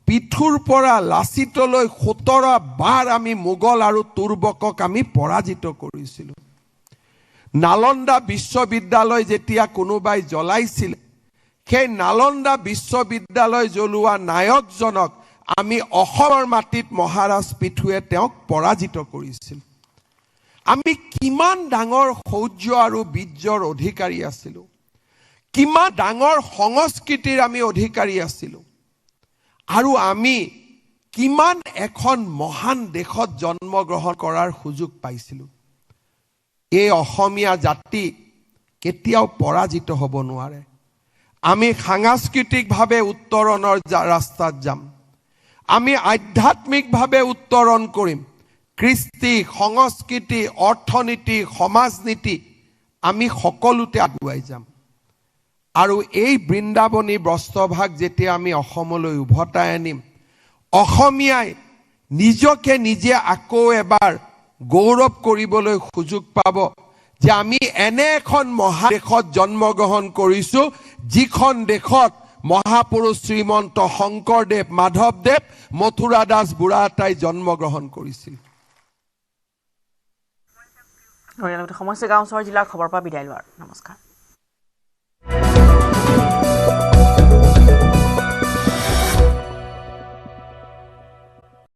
পিঠুৰ পৰা লাচিতলৈ 17 বাৰ আমি মোগল আৰু তুৰ্বকক আমি পৰাজিত কৰিছিলোঁ নালন্দা বিশ্ববিদ্যালয় যেতিয়া কোনোবাই জ্বলাইছিল সেই নালন্দা বিশ্ববিদ্যালয় জ্বলোৱা নায়কজনক আমি অসমৰ মাটিত মহাৰাজ পিঠুৱে তেওঁক পৰাজিত কৰিছিল আমি কিমান ডাঙৰ শৌৰ্য আৰু বীৰ্যৰ অধিকাৰী আছিলোঁ কিমান ডাঙৰ সংস্কৃতিৰ আমি অধিকাৰী আছিলোঁ আৰু আমি কিমান এখন মহান দেশত জন্মগ্ৰহণ কৰাৰ সুযোগ পাইছিলোঁ এই অসমীয়া জাতি কেতিয়াও পৰাজিত হ'ব নোৱাৰে আমি সাংস্কৃতিকভাৱে উত্তৰণৰ ৰাস্তাত যাম আমি আধ্যাত্মিকভাৱে উত্তৰণ কৰিম কৃষ্টি সংস্কৃতি অৰ্থনীতি সমাজনীতি আমি সকলোতে আগুৱাই যাম আৰু এই বৃন্দাবনী বস্ত্ৰভাগ যেতিয়া আমি অসমলৈ উভতাই আনিম অসমীয়াই নিজকে নিজে আকৌ এবাৰ গৌৰৱ কৰিবলৈ সুযোগ পাব যে আমি এনে এখন মহাদেশত জন্মগ্ৰহণ কৰিছোঁ যিখন দেশত মহাপুৰুষ শ্ৰীমন্ত শংকৰদেৱ মাধৱদেৱ মথুৰা দাস বুঢ়াতাই জন্মগ্ৰহণ কৰিছিল সমস্যা গাঁও চহৰ জিলাৰ খবৰ পৰা বিদায় লোৱাৰ নমস্কাৰ